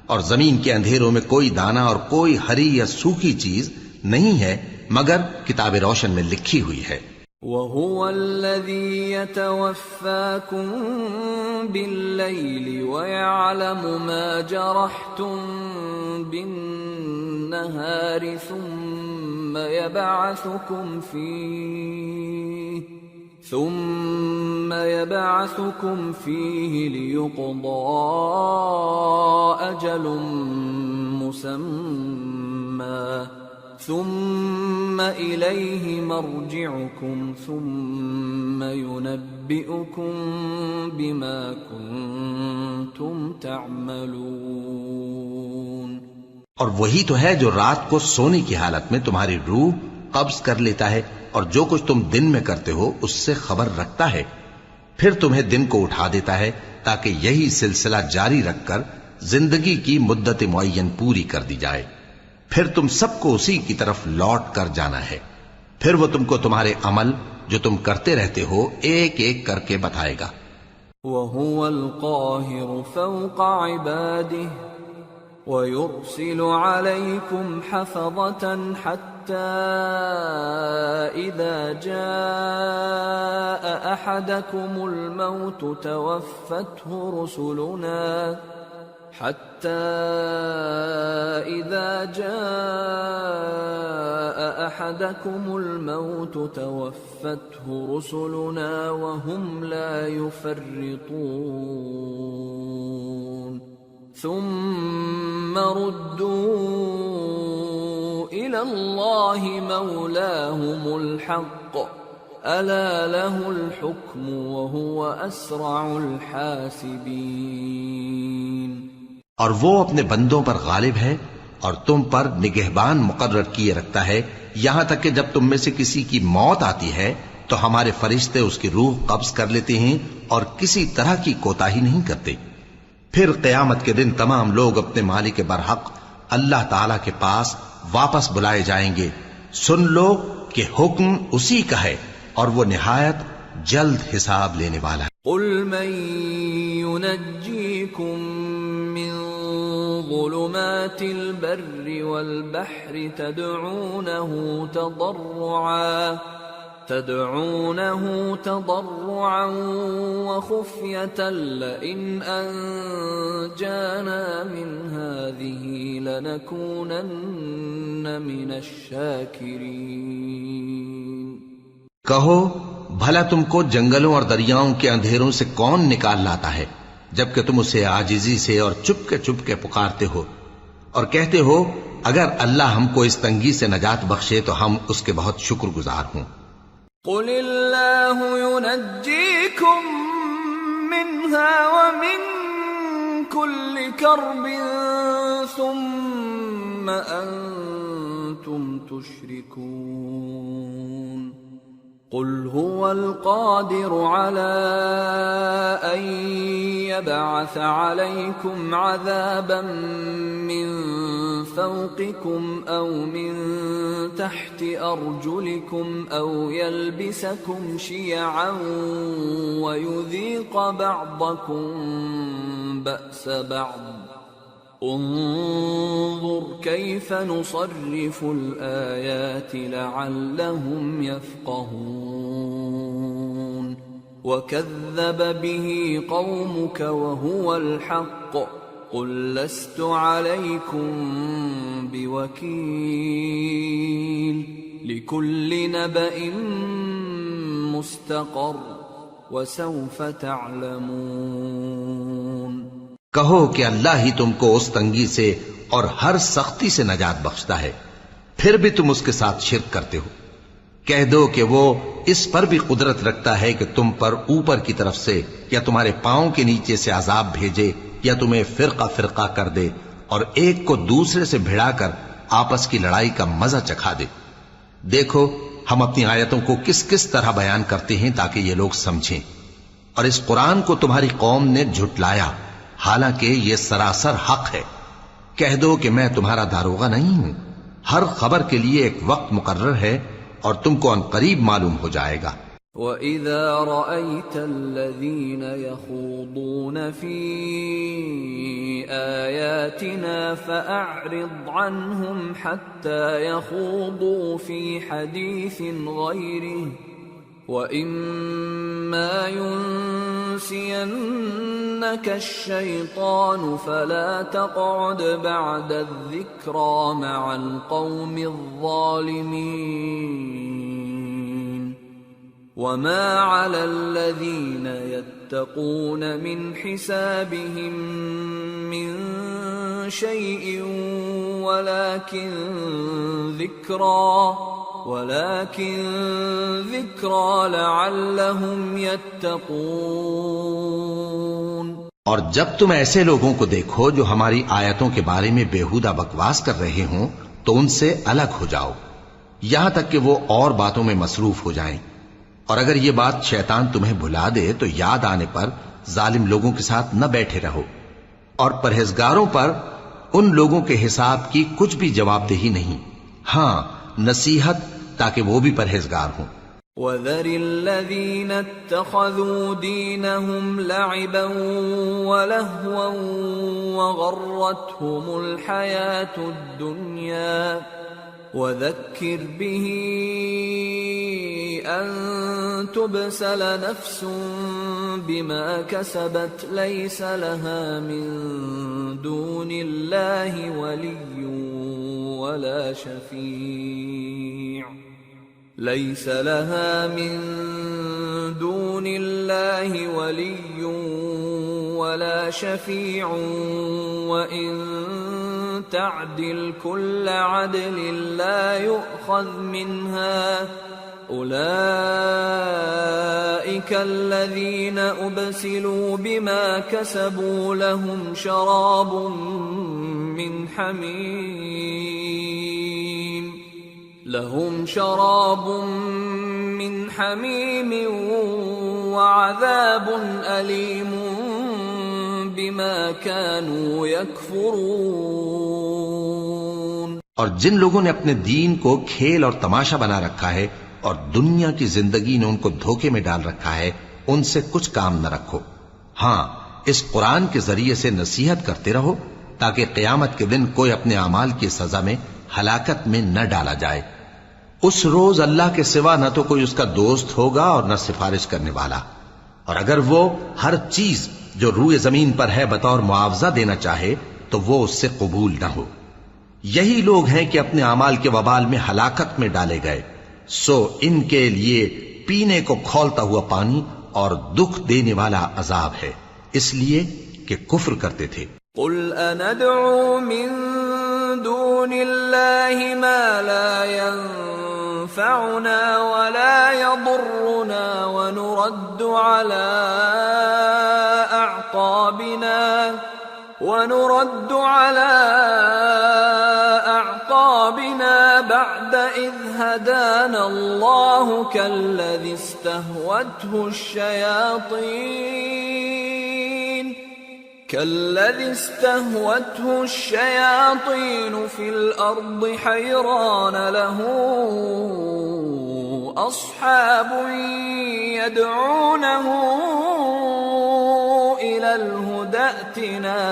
اور زمین کے اندھیروں میں کوئی دانہ اور کوئی ہری یا سوکھی چیز نہیں ہے مگر کتاب روشن میں لکھی ہوئی ہے۔ وَهُوَ الَّذِي يَتَوَفَّاكُم بِاللَّيْلِ وَيَعْلَمُ مَا جَرَحْتُم بِالنَّهَارِ ثُمَّ يَبْعَثُكُمْ فِيهِ لِيُقْضَىٰ أَجَلٌ مُّسَمًّى ثم إليه مرجعكم ثم ينبئكم بما كنتم تعملون. اور وہی تو ہے جو رات کو سونے کی حالت میں تمہاری روح قبض کر لیتا ہے اور جو کچھ تم دن میں کرتے ہو اس سے خبر رکھتا ہے، پھر تمہیں دن کو اٹھا دیتا ہے تاکہ یہی سلسلہ جاری رکھ کر زندگی کی مدت معین پوری کر دی جائے. پھر تم سب کو اسی کی طرف لوٹ کر جانا ہے، پھر وہ تم کو تمہارے عمل جو تم کرتے رہتے ہو ایک ایک کر کے بتائے گا. وَهُوَ الْقَاهِرُ فَوْقَ عِبَادِهِ وَيُرْسِلُ عَلَيْكُمْ حَفَظَةً حَتَّى إِذَا جَاءَ أَحَدَكُمُ الْمَوْتُ تَوَفَّتْهُ رسلنا وهم لا يفرطون ثم ردوا إلى الله مولاهم الحق ألا له الحكم وهو أسرع الحاسبين. اور وہ اپنے بندوں پر غالب ہے اور تم پر نگہبان مقرر کیے رکھتا ہے یہاں تک کہ جب تم میں سے کسی کی موت آتی ہے تو ہمارے فرشتے اس کی روح قبض کر لیتے ہیں اور کسی طرح کی کوتاہی نہیں کرتے. پھر قیامت کے دن تمام لوگ اپنے مالک برحق اللہ تعالی کے پاس واپس بلائے جائیں گے. سن لو کہ حکم اسی کا ہے اور وہ نہایت جلد حساب لینے والا ہے. قل من ينجيكم من ظلمات البر والبحر تدعونه تضرعا وخفية لئن أنجانا من هذه لنكونن من الشاكرين. کہو بھلا تم کو جنگلوں اور دریاؤں کے اندھیروں سے کون نکال لاتا ہے جبکہ تم اسے عاجزی سے اور چپ کے پکارتے ہو اور کہتے ہو اگر اللہ ہم کو اس تنگی سے نجات بخشے تو ہم اس کے بہت شکر گزار ہوں. قل اللہ ينجيكم منها ومن كل كرب ثم أنتم تشركون. قل هو القادر على أن يبعث عليكم عذابا من فوقكم أو من تحت أرجلكم أو يلبسكم شيعا ويذيق بعضكم بأس بعض. انظر كيف نصرف الآيات لعلهم يفقهون. وكذب به قومك وهو الحق قل لست عليكم بوكيل لكل نبأ مستقر وسوف تعلمون. کہو کہ اللہ ہی تم کو اس تنگی سے اور ہر سختی سے نجات بخشتا ہے پھر بھی تم اس کے ساتھ شرک کرتے ہو. کہہ دو کہ وہ اس پر بھی قدرت رکھتا ہے کہ تم پر اوپر کی طرف سے یا تمہارے پاؤں کے نیچے سے عذاب بھیجے یا تمہیں فرقہ فرقہ کر دے اور ایک کو دوسرے سے بھڑا کر آپس کی لڑائی کا مزہ چکھا دے. دیکھو ہم اپنی آیتوں کو کس کس طرح بیان کرتے ہیں تاکہ یہ لوگ سمجھیں. اور اس قرآن کو تمہاری قوم نے جھٹلایا حالانکہ یہ سراسر حق ہے. کہہ دو کہ میں تمہارا داروغہ نہیں ہوں. ہر خبر کے لیے ایک وقت مقرر ہے اور تم کو ان قریب معلوم ہو جائے گا. وَإِذَا رَأَيْتَ الَّذِينَ يَخُوضُونَ فِي آيَاتِنَا فَأَعْرِضْ عَنْهُمْ حَتَّى يَخُوضُوا فِي حَدِيثٍ غَيْرِهِ وَإِمَّا يُنْسِيَنَّكَ الشَّيْطَانُ فَلَا تَقْعُدْ بَعْدَ الذِّكْرَى مَعَ الْقَوْمِ الظَّالِمِينَ وَمَا عَلَى الَّذِينَ يَتَّقُونَ مِنْ حِسَابِهِمْ مِنْ شَيْءٍ وَلَكِنْ ذِكْرَى لَعَلَّهُمْ يَتَّقُونَ۔ اور جب تم ایسے لوگوں کو دیکھو جو ہماری آیتوں کے بارے میں بےہودہ بکواس کر رہے ہوں تو ان سے الگ ہو جاؤ یہاں تک کہ وہ اور باتوں میں مصروف ہو جائیں، اور اگر یہ بات شیطان تمہیں بھلا دے تو یاد آنے پر ظالم لوگوں کے ساتھ نہ بیٹھے رہو، اور پرہیزگاروں پر ان لوگوں کے حساب کی کچھ بھی جواب دہی نہیں، ہاں نصیحت تاکہ وہ بھی پرہیزگار ہوں۔ وَذَرِ الَّذِينَ اتَّخَذُوا دِينَهُمْ لَعِبًا وَلَهْوًا وَغَرَّتْهُمُ الْحَيَاةُ الدُّنْيَا وَذَكِّرْ بِهِ أَن تُبْسَلَ نَفْسٌ بِمَا كَسَبَتْ لَيْسَ لَهَا مِن دُونِ اللَّهِ وَلِيٌّ وَلَا شَفِيعٌ لَيْسَ لَهَا مِن دُونِ اللَّهِ وَلِيٌّ وَلَا شَفِيعٌ وَإِن تَعْدِلْ كُلَّ عَدْلٍ لَّا يُؤْخَذْ مِنْهَا أُولَئِكَ الَّذِينَ أُبْسِلُوا بِمَا كَسَبُوا لَهُمْ شَرَابٌ من حميم وعذاب أليم بما كانوا يكفرون۔ اور جن لوگوں نے اپنے دین کو کھیل اور تماشا بنا رکھا ہے اور دنیا کی زندگی نے ان کو دھوکے میں ڈال رکھا ہے، ان سے کچھ کام نہ رکھو، ہاں اس قرآن کے ذریعے سے نصیحت کرتے رہو تاکہ قیامت کے دن کوئی اپنے اعمال کی سزا میں ہلاکت میں نہ ڈالا جائے۔ اس روز اللہ کے سوا نہ تو کوئی اس کا دوست ہوگا اور نہ سفارش کرنے والا، اور اگر وہ ہر چیز جو روئے زمین پر ہے بطور معاوضہ دینا چاہے تو وہ اس سے قبول نہ ہو۔ یہی لوگ ہیں کہ اپنے اعمال کے وبال میں ہلاکت میں ڈالے گئے، سو ان کے لیے پینے کو کھولتا ہوا پانی اور دکھ دینے والا عذاب ہے، اس لیے کہ کفر کرتے تھے۔ قل أندعو من دون الله ما لا ينفعنا ولا يضرنا ونرد على أعقابنا بعد إذ هدانا الله كالذي استهوته الشياطين في الأرض حيران له أصحاب يدعونه إلى الهدى ائتنا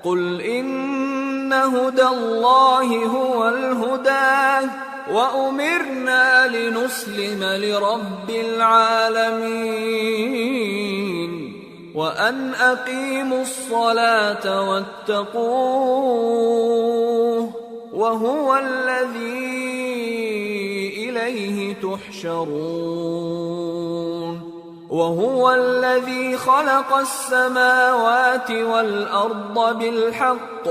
قل إن هدى الله هو الهدى وأمرنا لنسلم لرب العالمين وَأَنْ أَقِيمُوا الصَّلَاةَ وَاتَّقُوهُ وَهُوَ الَّذِي إِلَيْهِ تُحْشَرُونَ وَهُوَ الَّذِي خَلَقَ السَّمَاوَاتِ وَالْأَرْضَ بِالْحَقِّ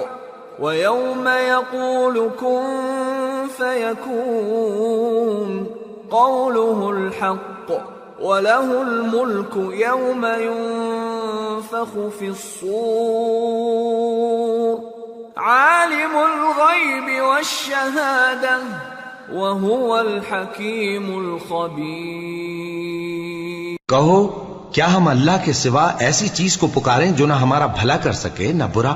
وَيَوْمَ يَقُولُ كُن فَيَكُونُ قَوْلُهُ الْحَقُّ وَلَهُ الْمُلْكُ يَوْمَ يُنفَخُ فِي الصُّورِ عَالِمُ الْغَيْبِ وَالشَّهَادَةِ وَهُوَ الْحَكِيمُ الْخَبِيرُ۔ کہو کیا ہم اللہ کے سوا ایسی چیز کو پکاریں جو نہ ہمارا بھلا کر سکے نہ برا؟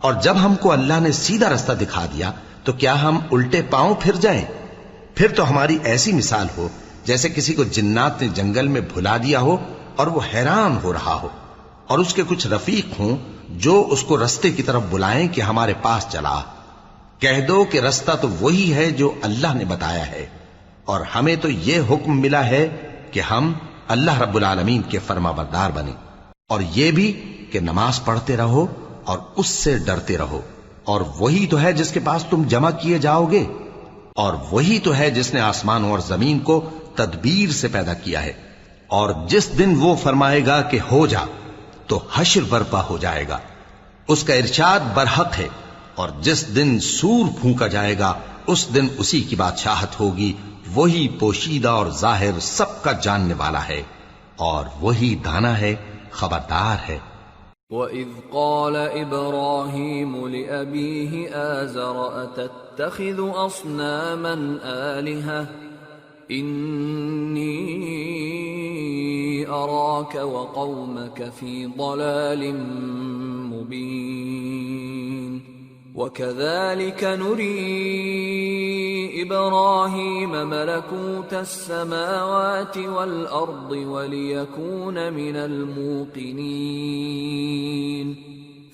اور جب ہم کو اللہ نے سیدھا رستہ دکھا دیا تو کیا ہم الٹے پاؤں پھر جائیں؟ پھر تو ہماری ایسی مثال ہو جیسے کسی کو جنات نے جنگل میں بھلا دیا ہو اور وہ حیران ہو رہا ہو، اور اس کے کچھ رفیق ہوں جو اس کو رستے کی طرف بلائیں کہ ہمارے پاس چلا۔ کہہ دو کہ رستہ تو وہی ہے جو اللہ نے بتایا ہے، اور ہمیں تو یہ حکم ملا ہے کہ ہم اللہ رب العالمین کے فرما بردار بنیں، اور یہ بھی کہ نماز پڑھتے رہو اور اس سے ڈرتے رہو، اور وہی تو ہے جس کے پاس تم جمع کیے جاؤ گے، اور وہی تو ہے جس نے آسمانوں اور زمین کو تدبیر سے پیدا کیا ہے، اور جس دن وہ فرمائے گا کہ ہو جا تو حشر برپا ہو جائے گا، اس کا ارشاد برحق ہے، اور جس دن سور پھونکا جائے گا اس دن اسی کی بادشاہت ہوگی، وہی پوشیدہ اور ظاہر سب کا جاننے والا ہے، اور وہی دانا ہے، خبردار ہے۔ وَإِذْ قَالَ إِبْرَاهِيمُ لِأَبِيهِ آزَرَ أَتَتَّخِذُ أَصْنَامًا آلِهَةً إِنِّي أَرَاكَ وَقَوْمَكَ فِي ضَلَالٍ مُبِينٍ وَكَذَلِكَ نُرِي إِبْرَاهِيمَ مَلَكُوتَ السَّمَاوَاتِ وَالْأَرْضِ وَلِيَكُونَ مِنَ الْمُوقِنِينَ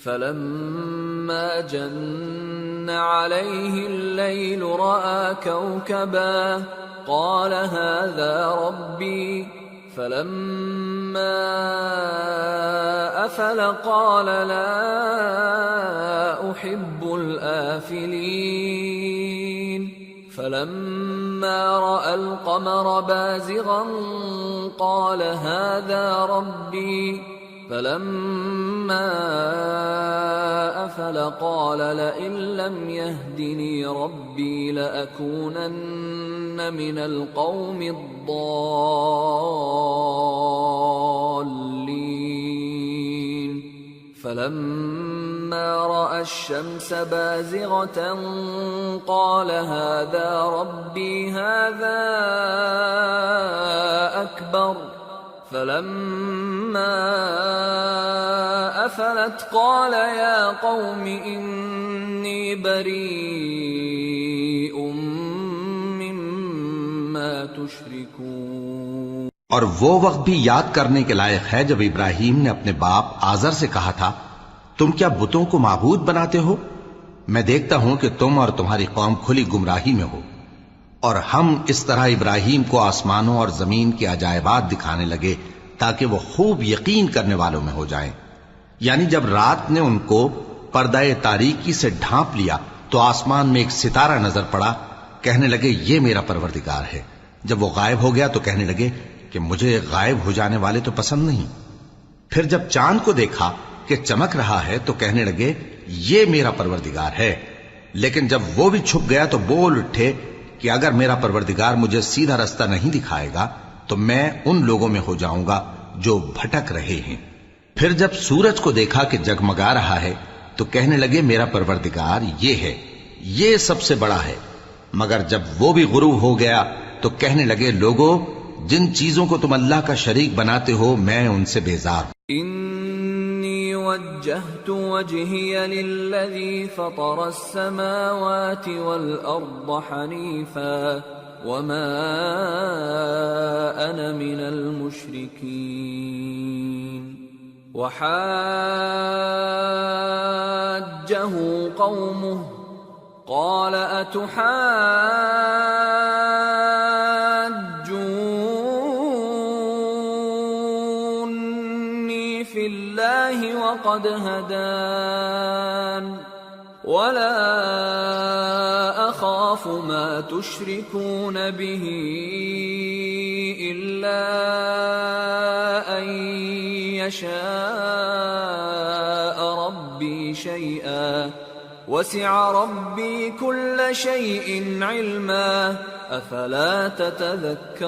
فَلَمَّا جَنَّ عَلَيْهِ اللَّيْلُ رَأَى كَوْكَبًا قَالَ هَذَا رَبِّي فَلَمَّا أَفَلَ قَالَ لَا أُحِبُّ الْآفِلِينَ فَلَمَّا رَأَى الْقَمَرَ بَازِغًا قَالَ هَذَا رَبِّي فَلَمَّا أَفَلَ قَالَ لَئِن لَّمْ يَهْدِنِي رَبِّي لَأَكُونَنَّ مِنَ الْقَوْمِ الضَّالِّينَ فَلَمَّا رَأَى الشَّمْسَ بَازِغَةً قَالَ هَذَا رَبِّي هَذَا أَكْبَرُ فَلَمَّا أَفَلَتْ قَالَ يَا قَوْمِ إِنِّي بَرِيءٌ مِّمَّا تُشْرِكُونَ۔ اور وہ وقت بھی یاد کرنے کے لائق ہے جب ابراہیم نے اپنے باپ آزر سے کہا تھا، تم کیا بتوں کو معبود بناتے ہو؟ میں دیکھتا ہوں کہ تم اور تمہاری قوم کھلی گمراہی میں ہو۔ اور ہم اس طرح ابراہیم کو آسمانوں اور زمین کے عجائبات دکھانے لگے تاکہ وہ خوب یقین کرنے والوں میں ہو جائیں۔ یعنی جب رات نے ان کو پردہ تاریکی سے ڈھانپ لیا تو آسمان میں ایک ستارہ نظر پڑا، کہنے لگے یہ میرا پروردگار ہے۔ جب وہ غائب ہو گیا تو کہنے لگے کہ مجھے غائب ہو جانے والے تو پسند نہیں۔ پھر جب چاند کو دیکھا کہ چمک رہا ہے تو کہنے لگے یہ میرا پروردگار ہے۔ لیکن جب وہ بھی چھپ گیا تو بول اٹھے کہ اگر میرا پروردگار مجھے سیدھا رستہ نہیں دکھائے گا تو میں ان لوگوں میں ہو جاؤں گا جو بھٹک رہے ہیں۔ پھر جب سورج کو دیکھا کہ جگمگا رہا ہے تو کہنے لگے میرا پروردگار یہ ہے، یہ سب سے بڑا ہے۔ مگر جب وہ بھی غروب ہو گیا تو کہنے لگے لوگو جن چیزوں کو تم اللہ کا شریک بناتے ہو میں ان سے بیزار ہوں۔ انی وجہت وجہی للذی فطر السماوات والارض حنیفا وما انا من المشرکین وحاجہ قومه قال اتحاجونی فی اللہ وقد ہدان ولا اخاف ما تشركون به الا ان يشاء ربي شيئا وسع ربي كل شيء علما افلا تتذكرون۔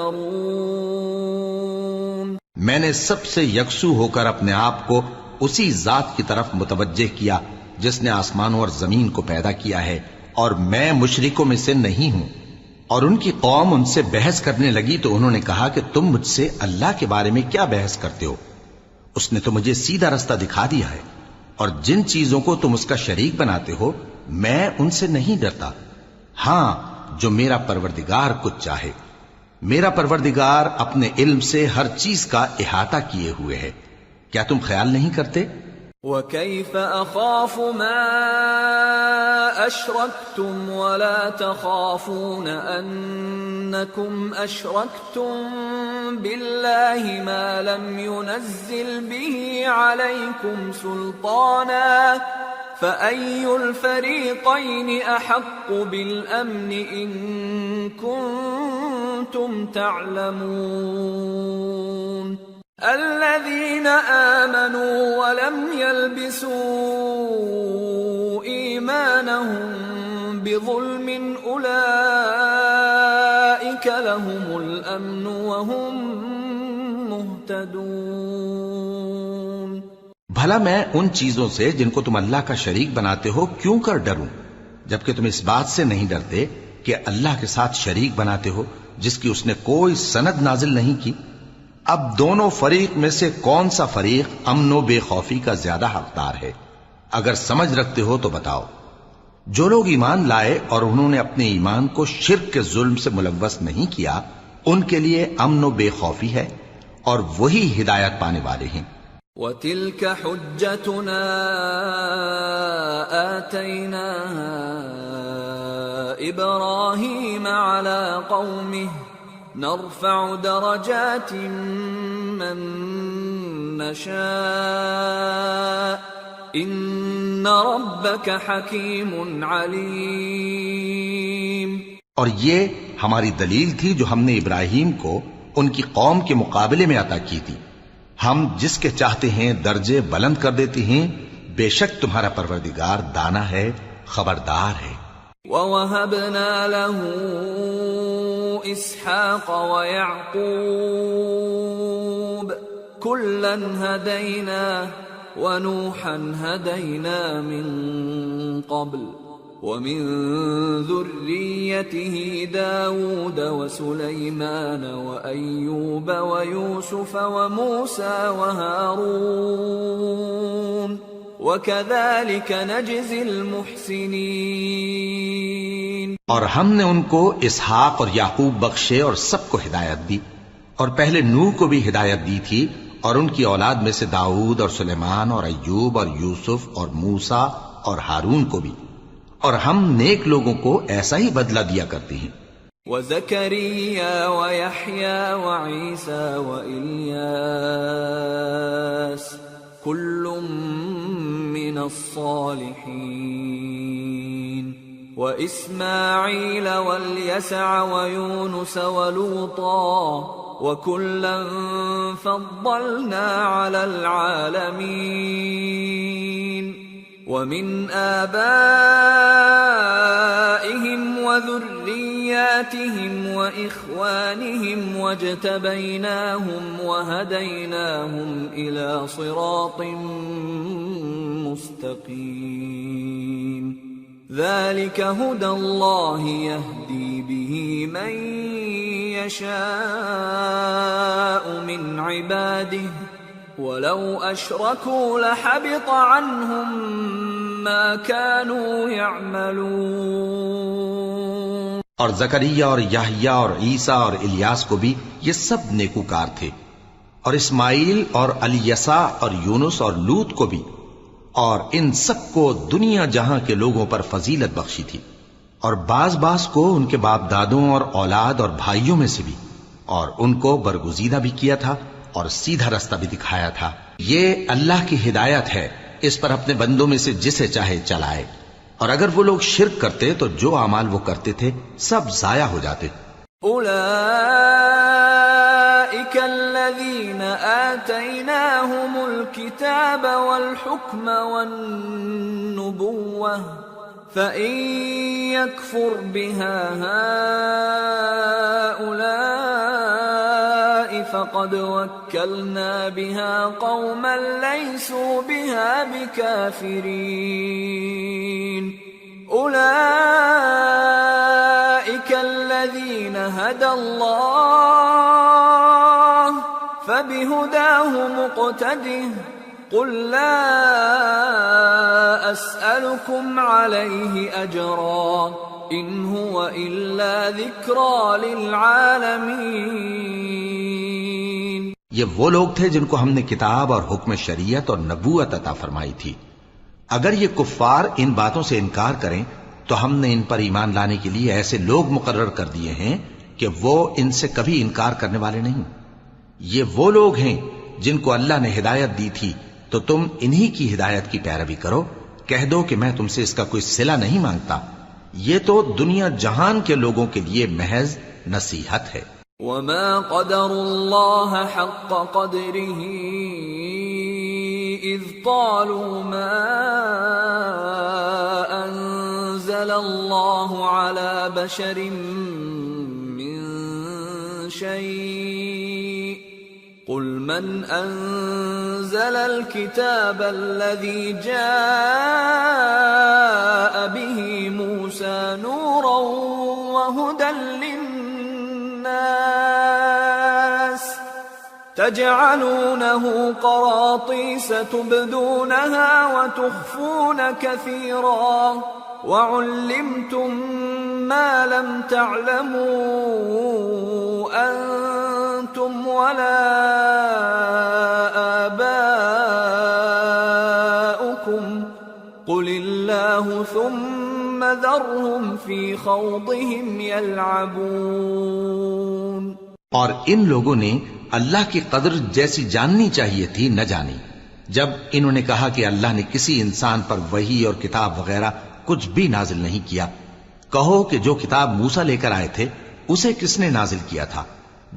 میں نے سب سے یکسو ہو کر اپنے آپ کو اسی ذات کی طرف متوجہ کیا جس نے آسمانوں اور زمین کو پیدا کیا ہے، اور میں مشرکوں میں سے نہیں ہوں۔ اور ان کی قوم ان سے بحث کرنے لگی تو انہوں نے کہا کہ تم مجھ سے اللہ کے بارے میں کیا بحث کرتے ہو؟ اس نے تو مجھے سیدھا رستہ دکھا دیا ہے، اور جن چیزوں کو تم اس کا شریک بناتے ہو میں ان سے نہیں ڈرتا، ہاں جو میرا پروردگار کچھ چاہے۔ میرا پروردگار اپنے علم سے ہر چیز کا احاطہ کیے ہوئے ہے۔ کیا تم خیال نہیں کرتے وَكَيْفَ أَخَافُ مَا أَشْرَكْتُمْ وَلَا تَخَافُونَ أَنَّكُمْ أَشْرَكْتُمْ بِاللَّهِ مَا لَمْ يُنَزِّلْ بِهِ عَلَيْكُمْ سُلْطَانًا فَأَيُّ الْفَرِيقَيْنِ أَحَقُّ بِالْأَمْنِ إِن كُنتُمْ تَعْلَمُونَ الَّذِينَ آمَنُوا وَلَمْ يَلْبِسُوا إِيمَانَهُم بِظُلْمٍ أُولَئِكَ لَهُمُ الْأَمْنُ وَهُمْ مُهْتَدُونَ۔ بھلا میں ان چیزوں سے جن کو تم اللہ کا شریک بناتے ہو کیوں کر ڈروں، جبکہ تم اس بات سے نہیں ڈرتے کہ اللہ کے ساتھ شریک بناتے ہو جس کی اس نے کوئی سند نازل نہیں کی۔ اب دونوں فریق میں سے کون سا فریق امن و بے خوفی کا زیادہ حقدار ہے؟ اگر سمجھ رکھتے ہو تو بتاؤ۔ جو لوگ ایمان لائے اور انہوں نے اپنے ایمان کو شرک کے ظلم سے ملوث نہیں کیا، ان کے لیے امن و بے خوفی ہے اور وہی ہدایت پانے والے ہیں۔ وَتِلْكَ حُجَّتُنَا آتَيْنَاهَا إِبْرَاهِيمَ عَلَى قَوْمِهِ نَرْفَعُ دَرَجَاتٍ مَّن نَّشَاءُ إِنَّ رَبَّكَ حَكِيمٌ عَلِيمٌ۔ اور یہ ہماری دلیل تھی جو ہم نے ابراہیم کو ان کی قوم کے مقابلے میں عطا کی تھی، ہم جس کے چاہتے ہیں درجے بلند کر دیتے ہیں، بے شک تمہارا پروردگار دانا ہے، خبردار ہے۔ وَوَهَبْنَا لَهُ إِسْحَاقَ وَيَعْقُوبَ كُلًّا هَدَيْنَا وَنُوحًا هَدَيْنَا مِن قَبْلُ وَمِن ذُرِّيَّتِهِ دَاوُودَ وَسُلَيْمَانَ وَأَيُّوبَ وَيُوسُفَ وَمُوسَى وَهَارُونَ وَكَذَلِكَ نَجْزِي الْمُحْسِنِينَ۔ اور ہم نے ان کو اسحاق اور یعقوب بخشے اور سب کو ہدایت دی، اور پہلے نوح کو بھی ہدایت دی تھی، اور ان کی اولاد میں سے داؤد اور سلیمان اور ایوب اور یوسف اور موسیٰ اور ہارون کو بھی، اور ہم نیک لوگوں کو ایسا ہی بدلہ دیا کرتے ہیں۔ وَزَكَرِيَّا وَيَحْيَا وَعِيسَى وَإِلْيَاسَ كُلٌّ مِّنَ الصَّالِحِينَ وَإِسْمَاعِيلَ وَالْيَسَعَ وَيُونُسَ وَلُوطًا وَكُلًّا فَضَّلْنَا عَلَى الْعَالَمِينَ وَمِنْ آبَائِهِمْ وَذُرِّيَّاتِهِمْ وَإِخْوَانِهِمْ وَاجْتَبَيْنَاهُمْ وَهَدَيْنَاهُمْ إِلَى صِرَاطٍ مُسْتَقِيمٍ ذَلِكَ هُدَى اللَّهِ يَهْدِي بِهِ مَن يَشَاءُ مِنْ عِبَادِهِ وَلَوْ أَشْرَكُوا لَحَبِطَ عَنْهُمْ مَا كَانُوا يَعْمَلُونَ۔ اور زکریا اور یحییٰ اور عیسیٰ اور الیاس کو بھی یہ سب نیکوکار تھے، اور اسماعیل اور الیسع اور یونس اور لوط کو بھی، اور ان سب کو دنیا جہاں کے لوگوں پر فضیلت بخشی تھی، اور بعض کو ان کے باپ دادوں اور اولاد اور بھائیوں میں سے بھی، اور ان کو برگزیدہ بھی کیا تھا اور سیدھا رستہ بھی دکھایا تھا۔ یہ اللہ کی ہدایت ہے، اس پر اپنے بندوں میں سے جسے چاہے چلائے، اور اگر وہ لوگ شرک کرتے تو جو اعمال وہ کرتے تھے سب ضائع ہو جاتے۔ أولئك الذين آتيناهم الكتاب والحكم والنبوة فإن يكفر بها هؤلاء فقد وكلنا بها قوما ليسوا بها بكافرين أولئك الذين هدى الله فبهداه مقتده قل لا أسألكم عليه أجرا إن هو إلا ذكرى للعالمين۔ یہ وہ لوگ تھے جن کو ہم نے کتاب اور حکم شریعت اور نبوت عطا فرمائی تھی. اگر یہ کفار ان باتوں سے انکار کریں تو ہم نے ان پر ایمان لانے کے لیے ایسے لوگ مقرر کر دیے ہیں کہ وہ ان سے کبھی انکار کرنے والے نہیں. یہ وہ لوگ ہیں جن کو اللہ نے ہدایت دی تھی تو تم انہی کی ہدایت کی پیروی کرو. کہہ دو کہ میں تم سے اس کا کوئی صلہ نہیں مانگتا، یہ تو دنیا جہان کے لوگوں کے لیے محض نصیحت ہے. وما قدر الله حق قدره إذ قالوا ما أنزل الله على بشر من شيء قل من أنزل الكتاب الذي جاء به موسى نورا وهدى للناس تجعلونه قراطيس تبدونها وتخفون كثيرا وعلمتم ما لم تعلموا أنتم ولا آباؤكم قل الله ثم ذرهم في خوضهم يلعبون. اور ان لوگوں نے اللہ کی قدر جیسی جاننی چاہیے تھی نہ جانی جب انہوں نے کہا کہ اللہ نے کسی انسان پر وحی اور کتاب وغیرہ کچھ بھی نازل نہیں کیا. کہو کہ جو کتاب موسیٰ لے کر آئے تھے اسے کس نے نازل کیا تھا،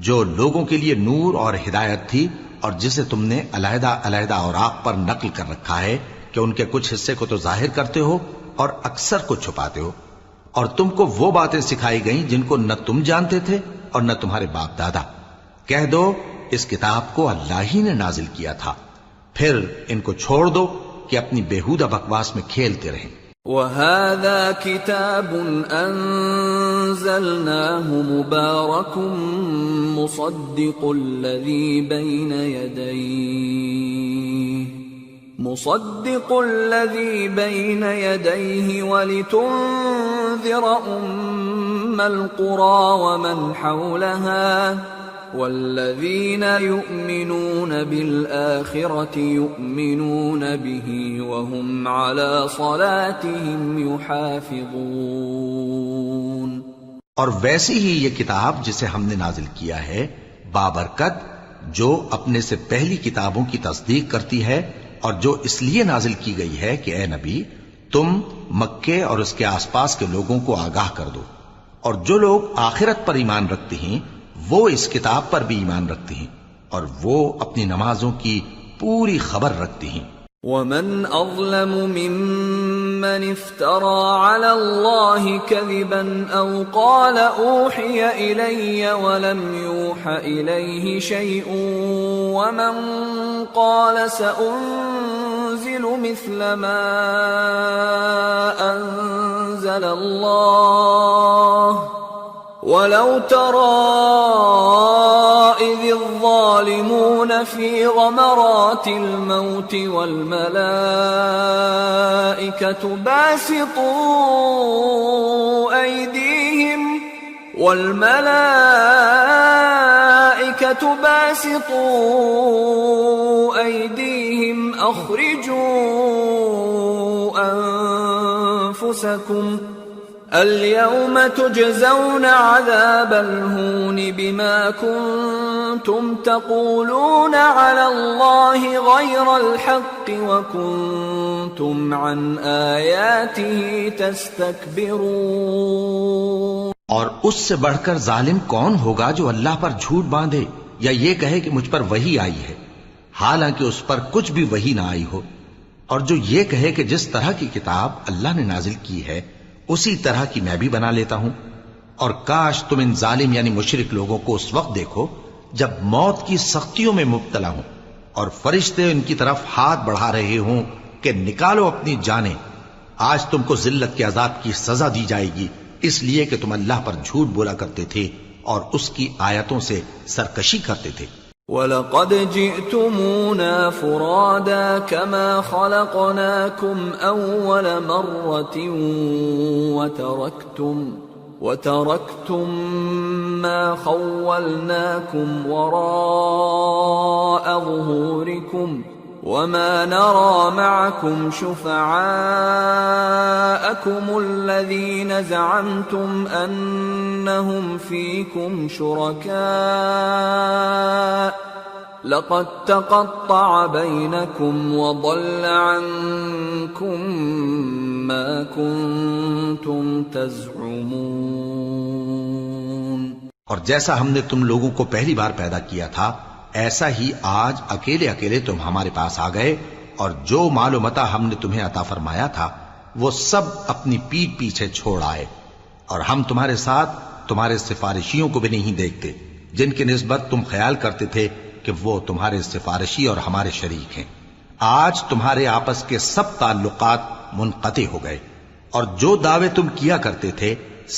جو لوگوں کے لیے نور اور ہدایت تھی، اور جسے تم نے علیحدہ علیحدہ اوراق پر نقل کر رکھا ہے کہ ان کے کچھ حصے کو تو ظاہر کرتے ہو اور اکثر کو چھپاتے ہو. اور تم کو وہ باتیں سکھائی گئیں جن کو نہ تم جانتے تھے اور نہ تمہارے باپ دادا. کہہ دو اس کتاب کو اللہ ہی نے نازل کیا تھا، پھر ان کو چھوڑ دو کہ اپنی بیہودہ بکواس میں کھیلتے رہیں. وَهَذَا كِتَابٌ أَنزَلْنَاهُ مُبَارَكٌ مُصَدِّقُ الَّذِي بَيْنَ يَدَيْهِ وَلِتُنذِرَ أُمَّ الْقُرَى وَمَنْ حَوْلَهَا وَالَّذِينَ يُؤْمِنُونَ بِالْآخِرَةِ يُؤْمِنُونَ بِهِ وَهُمْ عَلَى صَلَاتِهِمْ يُحَافِظُونَ. اور ویسی ہی یہ کتاب جسے ہم نے نازل کیا ہے بابرکت، جو اپنے سے پہلی کتابوں کی تصدیق کرتی ہے، اور جو اس لیے نازل کی گئی ہے کہ اے نبی تم مکے اور اس کے آس پاس کے لوگوں کو آگاہ کر دو. اور جو لوگ آخرت پر ایمان رکھتے ہیں وہ اس کتاب پر بھی ایمان رکھتے ہیں اور وہ اپنی نمازوں کی پوری خبر رکھتے ہیں. وَمَنْ أَظْلَمُ مِمَّنِ افْتَرَى عَلَى اللَّهِ كَذِبًا أَوْ قَالَ أُوحِيَ إِلَيَّ وَلَمْ يُوحَ إِلَيْهِ شَيْءٌ وَمَنْ قَالَ سَأُنزِلُ مِثْلَ مَا أَنزَلَ اللَّهُ وَلَوْ تَرَى إِذِ الظَّالِمُونَ فِي غَمَرَاتِ الْمَوْتِ وَالْمَلَائِكَةُ باسطوا أيديهم أخرجوا أنفسكم اليوم تجزون عذاب الهون بما كنتم تقولون على الله غير الحق وكنتم عن آياته تستكبرون. اور اس سے بڑھ کر ظالم کون ہوگا جو اللہ پر جھوٹ باندھے یا یہ کہے کہ مجھ پر وحی آئی ہے حالانکہ اس پر کچھ بھی وحی نہ آئی ہو، اور جو یہ کہے کہ جس طرح کی کتاب اللہ نے نازل کی ہے اسی طرح کی میں بھی بنا لیتا ہوں. اور کاش تم ان ظالم یعنی مشرک لوگوں کو اس وقت دیکھو جب موت کی سختیوں میں مبتلا ہوں اور فرشتے ان کی طرف ہاتھ بڑھا رہے ہوں کہ نکالو اپنی جانیں، آج تم کو ذلت کے عذاب کی سزا دی جائے گی اس لیے کہ تم اللہ پر جھوٹ بولا کرتے تھے اور اس کی آیتوں سے سرکشی کرتے تھے. وَلَقَدْ جِئْتُمُونَا فُرَادَى كَمَا خَلَقْنَاكُمْ أَوَّلَ مَرَّةٍ وَتَرَكْتُمْ مَا خَوَّلْنَاكُمْ وَرَاءَ ظهوركم وما نرى معكم شفعاءكم الذين زعمتم أنهم فيكم شركاء لقد تقطع بينكم وضل عنكم ما كنتم تزعمون. اور جیسا ہم نے تم لوگوں کو پہلی بار پیدا کیا تھا ایسا ہی آج اکیلے اکیلے تم ہمارے پاس آ گئے، اور جو مال و متاع ہم نے تمہیں عطا فرمایا تھا وہ سب اپنی پیٹھ پیچھے چھوڑ آئے، اور ہم تمہارے ساتھ تمہارے سفارشیوں کو بھی نہیں دیکھتے جن کی نسبت تم خیال کرتے تھے کہ وہ تمہارے سفارشی اور ہمارے شریک ہیں. آج تمہارے آپس کے سب تعلقات منقطع ہو گئے، اور جو دعوے تم کیا کرتے تھے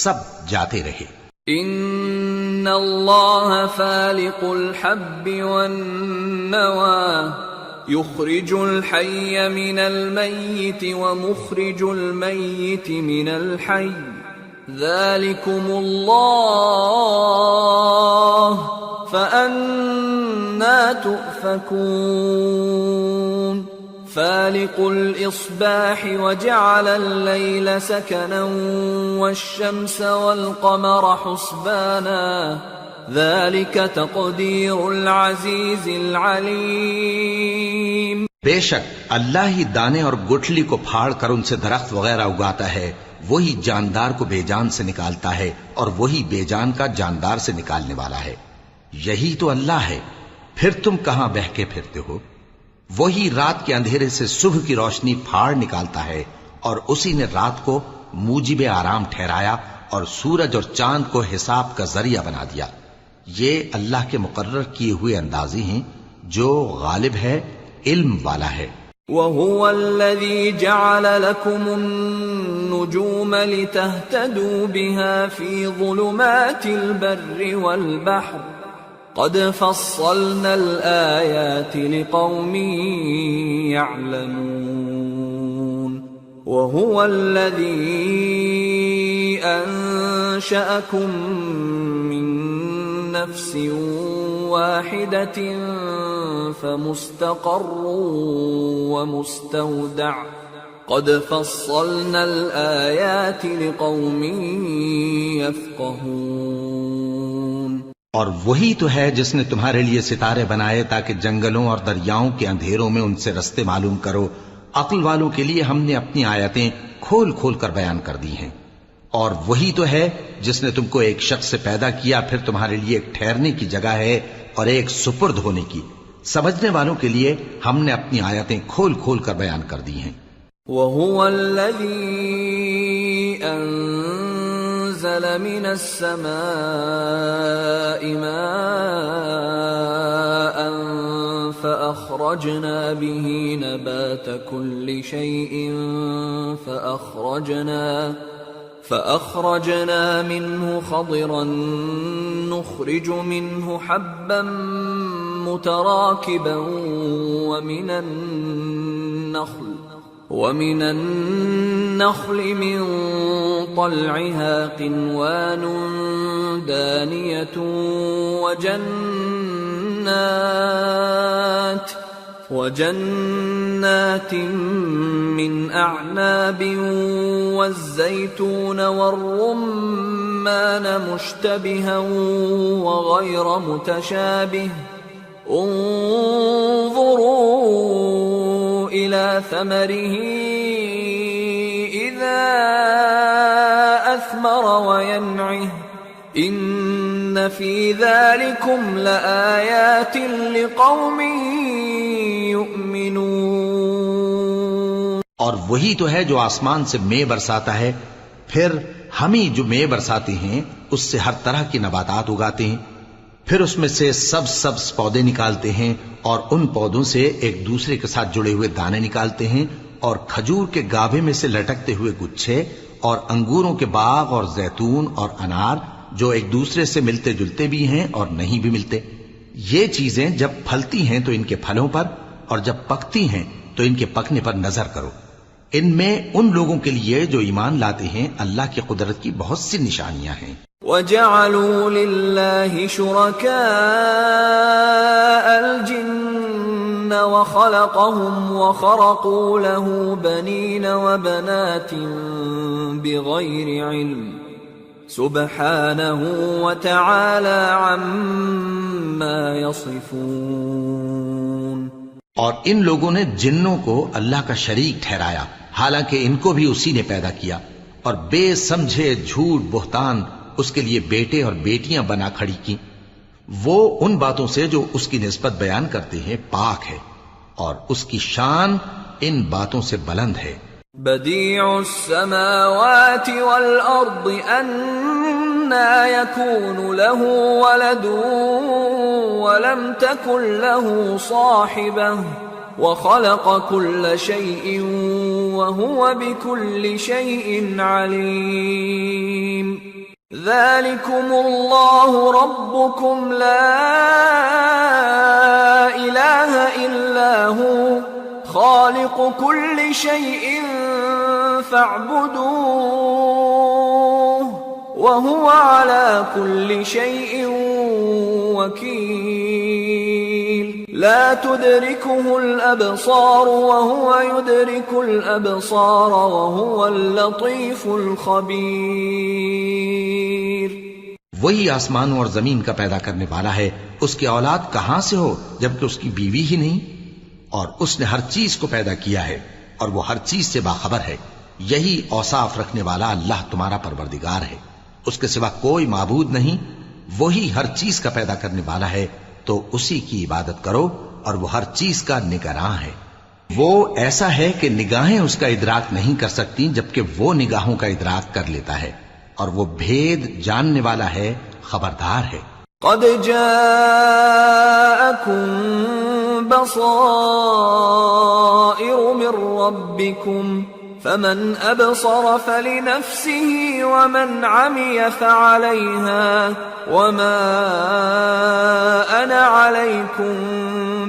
سب جاتے رہے. ان اللہ فالق الحب والنوى يخرج الحي من الميت ومخرج الميت من الحي ذلكم الله فأنا تؤفكون. فالق الإصباح وجعل الليل سكنا والشمس والقمر حسبانا ذلك تقدير العزيز العليم. بے شک اللہ ہی دانے اور گٹھلی کو پھاڑ کر ان سے درخت وغیرہ اگاتا ہے، وہی جاندار کو بے جان سے نکالتا ہے اور وہی بے جان کا جاندار سے نکالنے والا ہے. یہی تو اللہ ہے، پھر تم کہاں بہہ کے پھرتے ہو؟ وہی رات کے اندھیرے سے صبح کی روشنی پھاڑ نکالتا ہے، اور اسی نے رات کو موجب آرام ٹھہرایا اور سورج اور چاند کو حساب کا ذریعہ بنا دیا. یہ اللہ کے مقرر کیے ہوئے اندازے ہیں جو غالب ہے، علم والا ہے. وَهُوَ الَّذِي جَعَلَ لَكُمُ النُّجُومَ لِتَهْتَدُوا بِهَا فِي ظُلُمَاتِ الْبَرِّ وَالْبَحْرِ قَدْ فَصَّلْنَا الْآيَاتِ لِقَوْمٍ يَعْلَمُونَ. وَهُوَ الَّذِي أَنشَأَكُم مِّن نَّفْسٍ واحدة فمستقر ومستودع قد فصلنا الآيات لقوم يفقهون. اور وہی تو ہے جس نے تمہارے لیے ستارے بنائے تاکہ جنگلوں اور دریاؤں کے اندھیروں میں ان سے رستے معلوم کرو. عقل والوں کے لیے ہم نے اپنی آیتیں کھول کھول کر بیان کر دی ہیں. اور وہی تو ہے جس نے تم کو ایک شخص سے پیدا کیا، پھر تمہارے لیے ایک ٹھہرنے کی جگہ ہے اور ایک سپرد ہونے کی. سمجھنے والوں کے لیے ہم نے اپنی آیتیں کھول کھول کر بیان کر دی ہیں. وَهُوَ الَّذِي أَنزَلَ مِنَ السَّمَاءِ مَاءً فَأَخْرَجْنَا بِهِ نَبَاتَ كُلِّ شَيْءٍ فأخرجنا منه خضرا نخرج منه حبا متراكبا ومن النخل من طلعها قنوان دانية وجنات من أعناب والزيتون والرمان مشتبها وغير متشابه انظروا إلى ثمره إذا أثمر وينعه إن في ذلكم لآيات لقوم يؤمنون. اور وہی تو ہے جو آسمان سے مے برساتا ہے، پھر ہم ہی جو مے برساتے ہیں اس سے ہر طرح کی نباتات اگاتے ہیں، پھر اس میں سے سبز پودے نکالتے ہیں اور ان پودوں سے ایک دوسرے کے ساتھ جڑے ہوئے دانے نکالتے ہیں، اور کھجور کے گابھے میں سے لٹکتے ہوئے گچھے، اور انگوروں کے باغ اور زیتون اور انار جو ایک دوسرے سے ملتے جلتے بھی ہیں اور نہیں بھی ملتے. یہ چیزیں جب پھلتی ہیں تو ان کے پھلوں پر، اور جب پکتی ہیں تو ان کے پکنے پر نظر کرو. ان میں ان لوگوں کے لیے جو ایمان لاتے ہیں اللہ کی قدرت کی بہت سی نشانیاں ہیں. وَجَعَلُوا لِلَّهِ شُرَكَاءَ الْجِنِّ وخلقهم وخرقوا له بنين وبنات بغير علم سبحانه وتعالى عما يصفون۔ اور ان لوگوں نے جنوں کو اللہ کا شریک ٹھہرایا، حالانکہ ان کو بھی اسی نے پیدا کیا، اور بے سمجھے جھوٹ بہتان اس کے لیے بیٹے اور بیٹیاں بنا کھڑی کی۔ وہ ان باتوں سے جو اس کی نسبت بیان کرتے ہیں پاک ہے، اور اس کی شان ان باتوں سے بلند ہے۔ بديع السماوات والأرض أنى يكون له ولد ولم تكن له صاحبة وخلق كل شيء وهو بكل شيء عليم۔ ذلكم الله ربكم لا إله إلا هو خالق كل شيء فاعبدوه وهو على كل شيء وكيل۔ لا تدركه الأبصار وهو يدرك الأبصار وهو اللطيف الخبير۔ وہی آسمانوں اور زمین کا پیدا کرنے والا ہے، اس کی اولاد کہاں سے ہو جبکہ اس کی بیوی ہی نہیں، اور اس نے ہر چیز کو پیدا کیا ہے اور وہ ہر چیز سے باخبر ہے۔ یہی اوصاف رکھنے والا اللہ تمہارا پروردگار ہے، اس کے سوا کوئی معبود نہیں، وہی ہر چیز کا پیدا کرنے والا ہے، تو اسی کی عبادت کرو، اور وہ ہر چیز کا نگراں ہے۔ وہ ایسا ہے کہ نگاہیں اس کا ادراک نہیں کر سکتی جبکہ وہ نگاہوں کا ادراک کر لیتا ہے، اور وہ بھید جاننے والا ہے، خبردار ہے۔ قد جاءكم بصائر من ربكم فمن أبصر فلنفسه ومن عمي فعليها وما أنا عليكم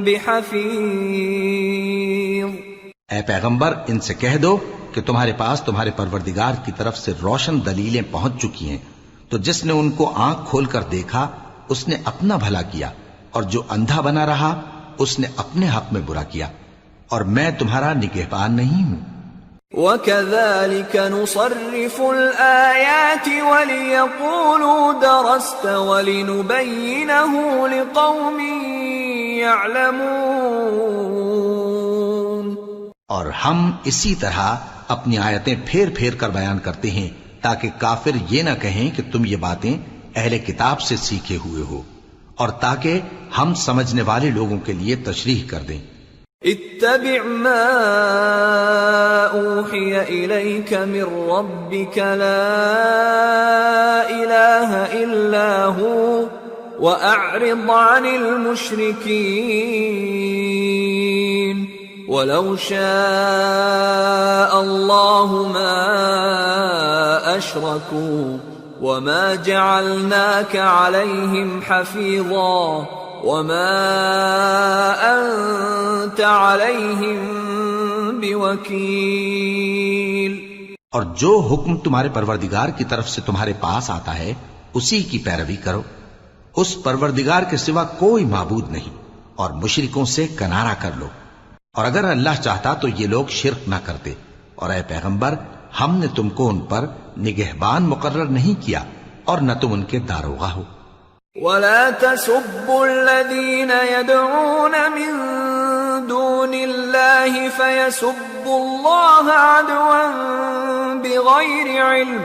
بحفيظ۔ اے پیغمبر ان سے کہہ دو کہ تمہارے پاس تمہارے پروردگار کی طرف سے روشن دلیلیں پہنچ چکی ہیں، تو جس نے ان کو آنکھ کھول کر دیکھا اس نے اپنا بھلا کیا، اور جو اندھا بنا رہا اس نے اپنے حق میں برا کیا، اور میں تمہارا نگہبان نہیں ہوں۔ وَكَذَلِكَ نُصَرِّفُ الْآيَاتِ وَلِيَقُولُوا دَرَسْتَ وَلِنُبَيِّنَهُ لِقَوْمٍ يَعْلَمُونَ۔ اور ہم اسی طرح اپنی آیتیں پھیر پھیر کر بیان کرتے ہیں تاکہ کافر یہ نہ کہیں کہ تم یہ باتیں اہل کتاب سے سیکھے ہوئے ہو، اور تاکہ ہم سمجھنے والے لوگوں کے لیے تشریح کر دیں۔ اتبع ما اوحی الیک من ربک لا الہ الا ہو واعرض عن المشرکین ولو شاء اللہ ما اشرکوا وما جعلناك عليهم حفيظا وما أنت عليهم بوكيل۔ اور جو حکم تمہارے پروردگار کی طرف سے تمہارے پاس آتا ہے اسی کی پیروی کرو، اس پروردگار کے سوا کوئی معبود نہیں، اور مشرکوں سے کنارہ کر لو، اور اگر اللہ چاہتا تو یہ لوگ شرک نہ کرتے، اور اے پیغمبر ہم نے تم کو ان پر نگہبان مقرر نہیں کیا اور نہ تم ان کے داروغہ ہو۔ وَلَا تَسُبُّوا الَّذِينَ يَدْعُونَ مِن دُونِ اللَّهِ فَيَسُبُّوا اللَّهَ عَدْوًا بِغَيْرِ عِلْمٍ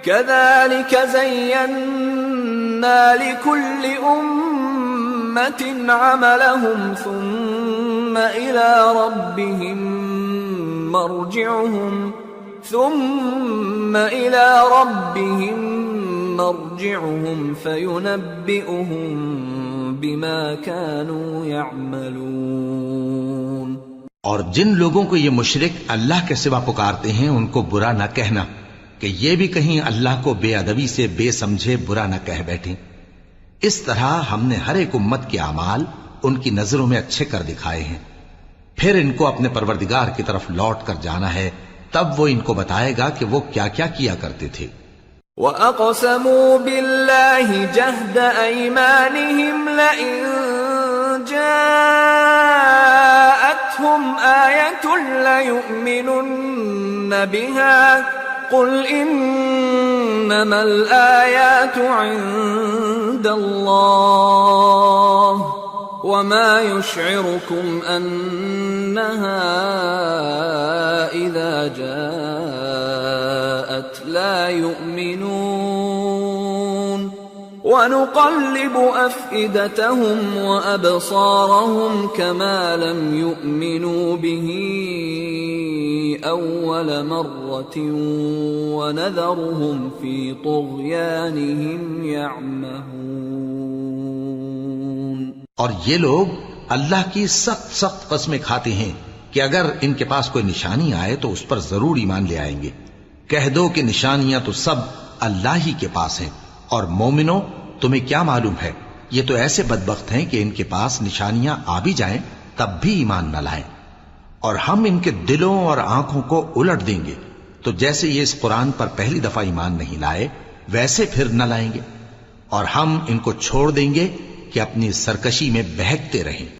كَذَلِكَ زَيَّنَّا لِكُلِّ أُمَّةٍ عَمَلَهُمْ ثُمَّ إِلَى رَبِّهِمْ مرجعهم فينبئهم بما كانوا يعملون۔ اور جن لوگوں کو یہ مشرک اللہ کے سوا پکارتے ہیں ان کو برا نہ کہنا کہ یہ بھی کہیں اللہ کو بے ادبی سے بے سمجھے برا نہ کہہ بیٹھیں۔ اس طرح ہم نے ہر ایک امت کے اعمال ان کی نظروں میں اچھے کر دکھائے ہیں، پھر ان کو اپنے پروردگار کی طرف لوٹ کر جانا ہے، تب وہ ان کو بتائے گا کہ وہ کیا کیا کیا کرتے تھے۔ وَأَقْسَمُوا بِاللَّهِ جَهْدَ أَيْمَانِهِمْ لَئِن جَاءَ ليؤمنن بها قل إنما الآيات عند الله وما يشعركم أنها إذا جاءت لا يؤمنون ونقلب أفئدتهم وأبصارهم كما لم يؤمنوا به أول مرة ونذرهم في طغيانهم يعمهون. اور یہ لوگ اللہ کی سخت سخت قسمیں کھاتے ہیں کہ اگر ان کے پاس کوئی نشانی آئے تو اس پر ضرور ایمان لے آئیں گے. کہہ دو کہ نشانیاں تو سب اللہ ہی کے پاس ہیں، اور مومنوں تمہیں کیا معلوم ہے، یہ تو ایسے بدبخت ہیں کہ ان کے پاس نشانیاں آ بھی جائیں تب بھی ایمان نہ لائیں. اور ہم ان کے دلوں اور آنکھوں کو الٹ دیں گے، تو جیسے یہ اس قرآن پر پہلی دفعہ ایمان نہیں لائے ویسے پھر نہ لائیں گے، اور ہم ان کو چھوڑ دیں گے کہ اپنی سرکشی میں بہکتے رہیں.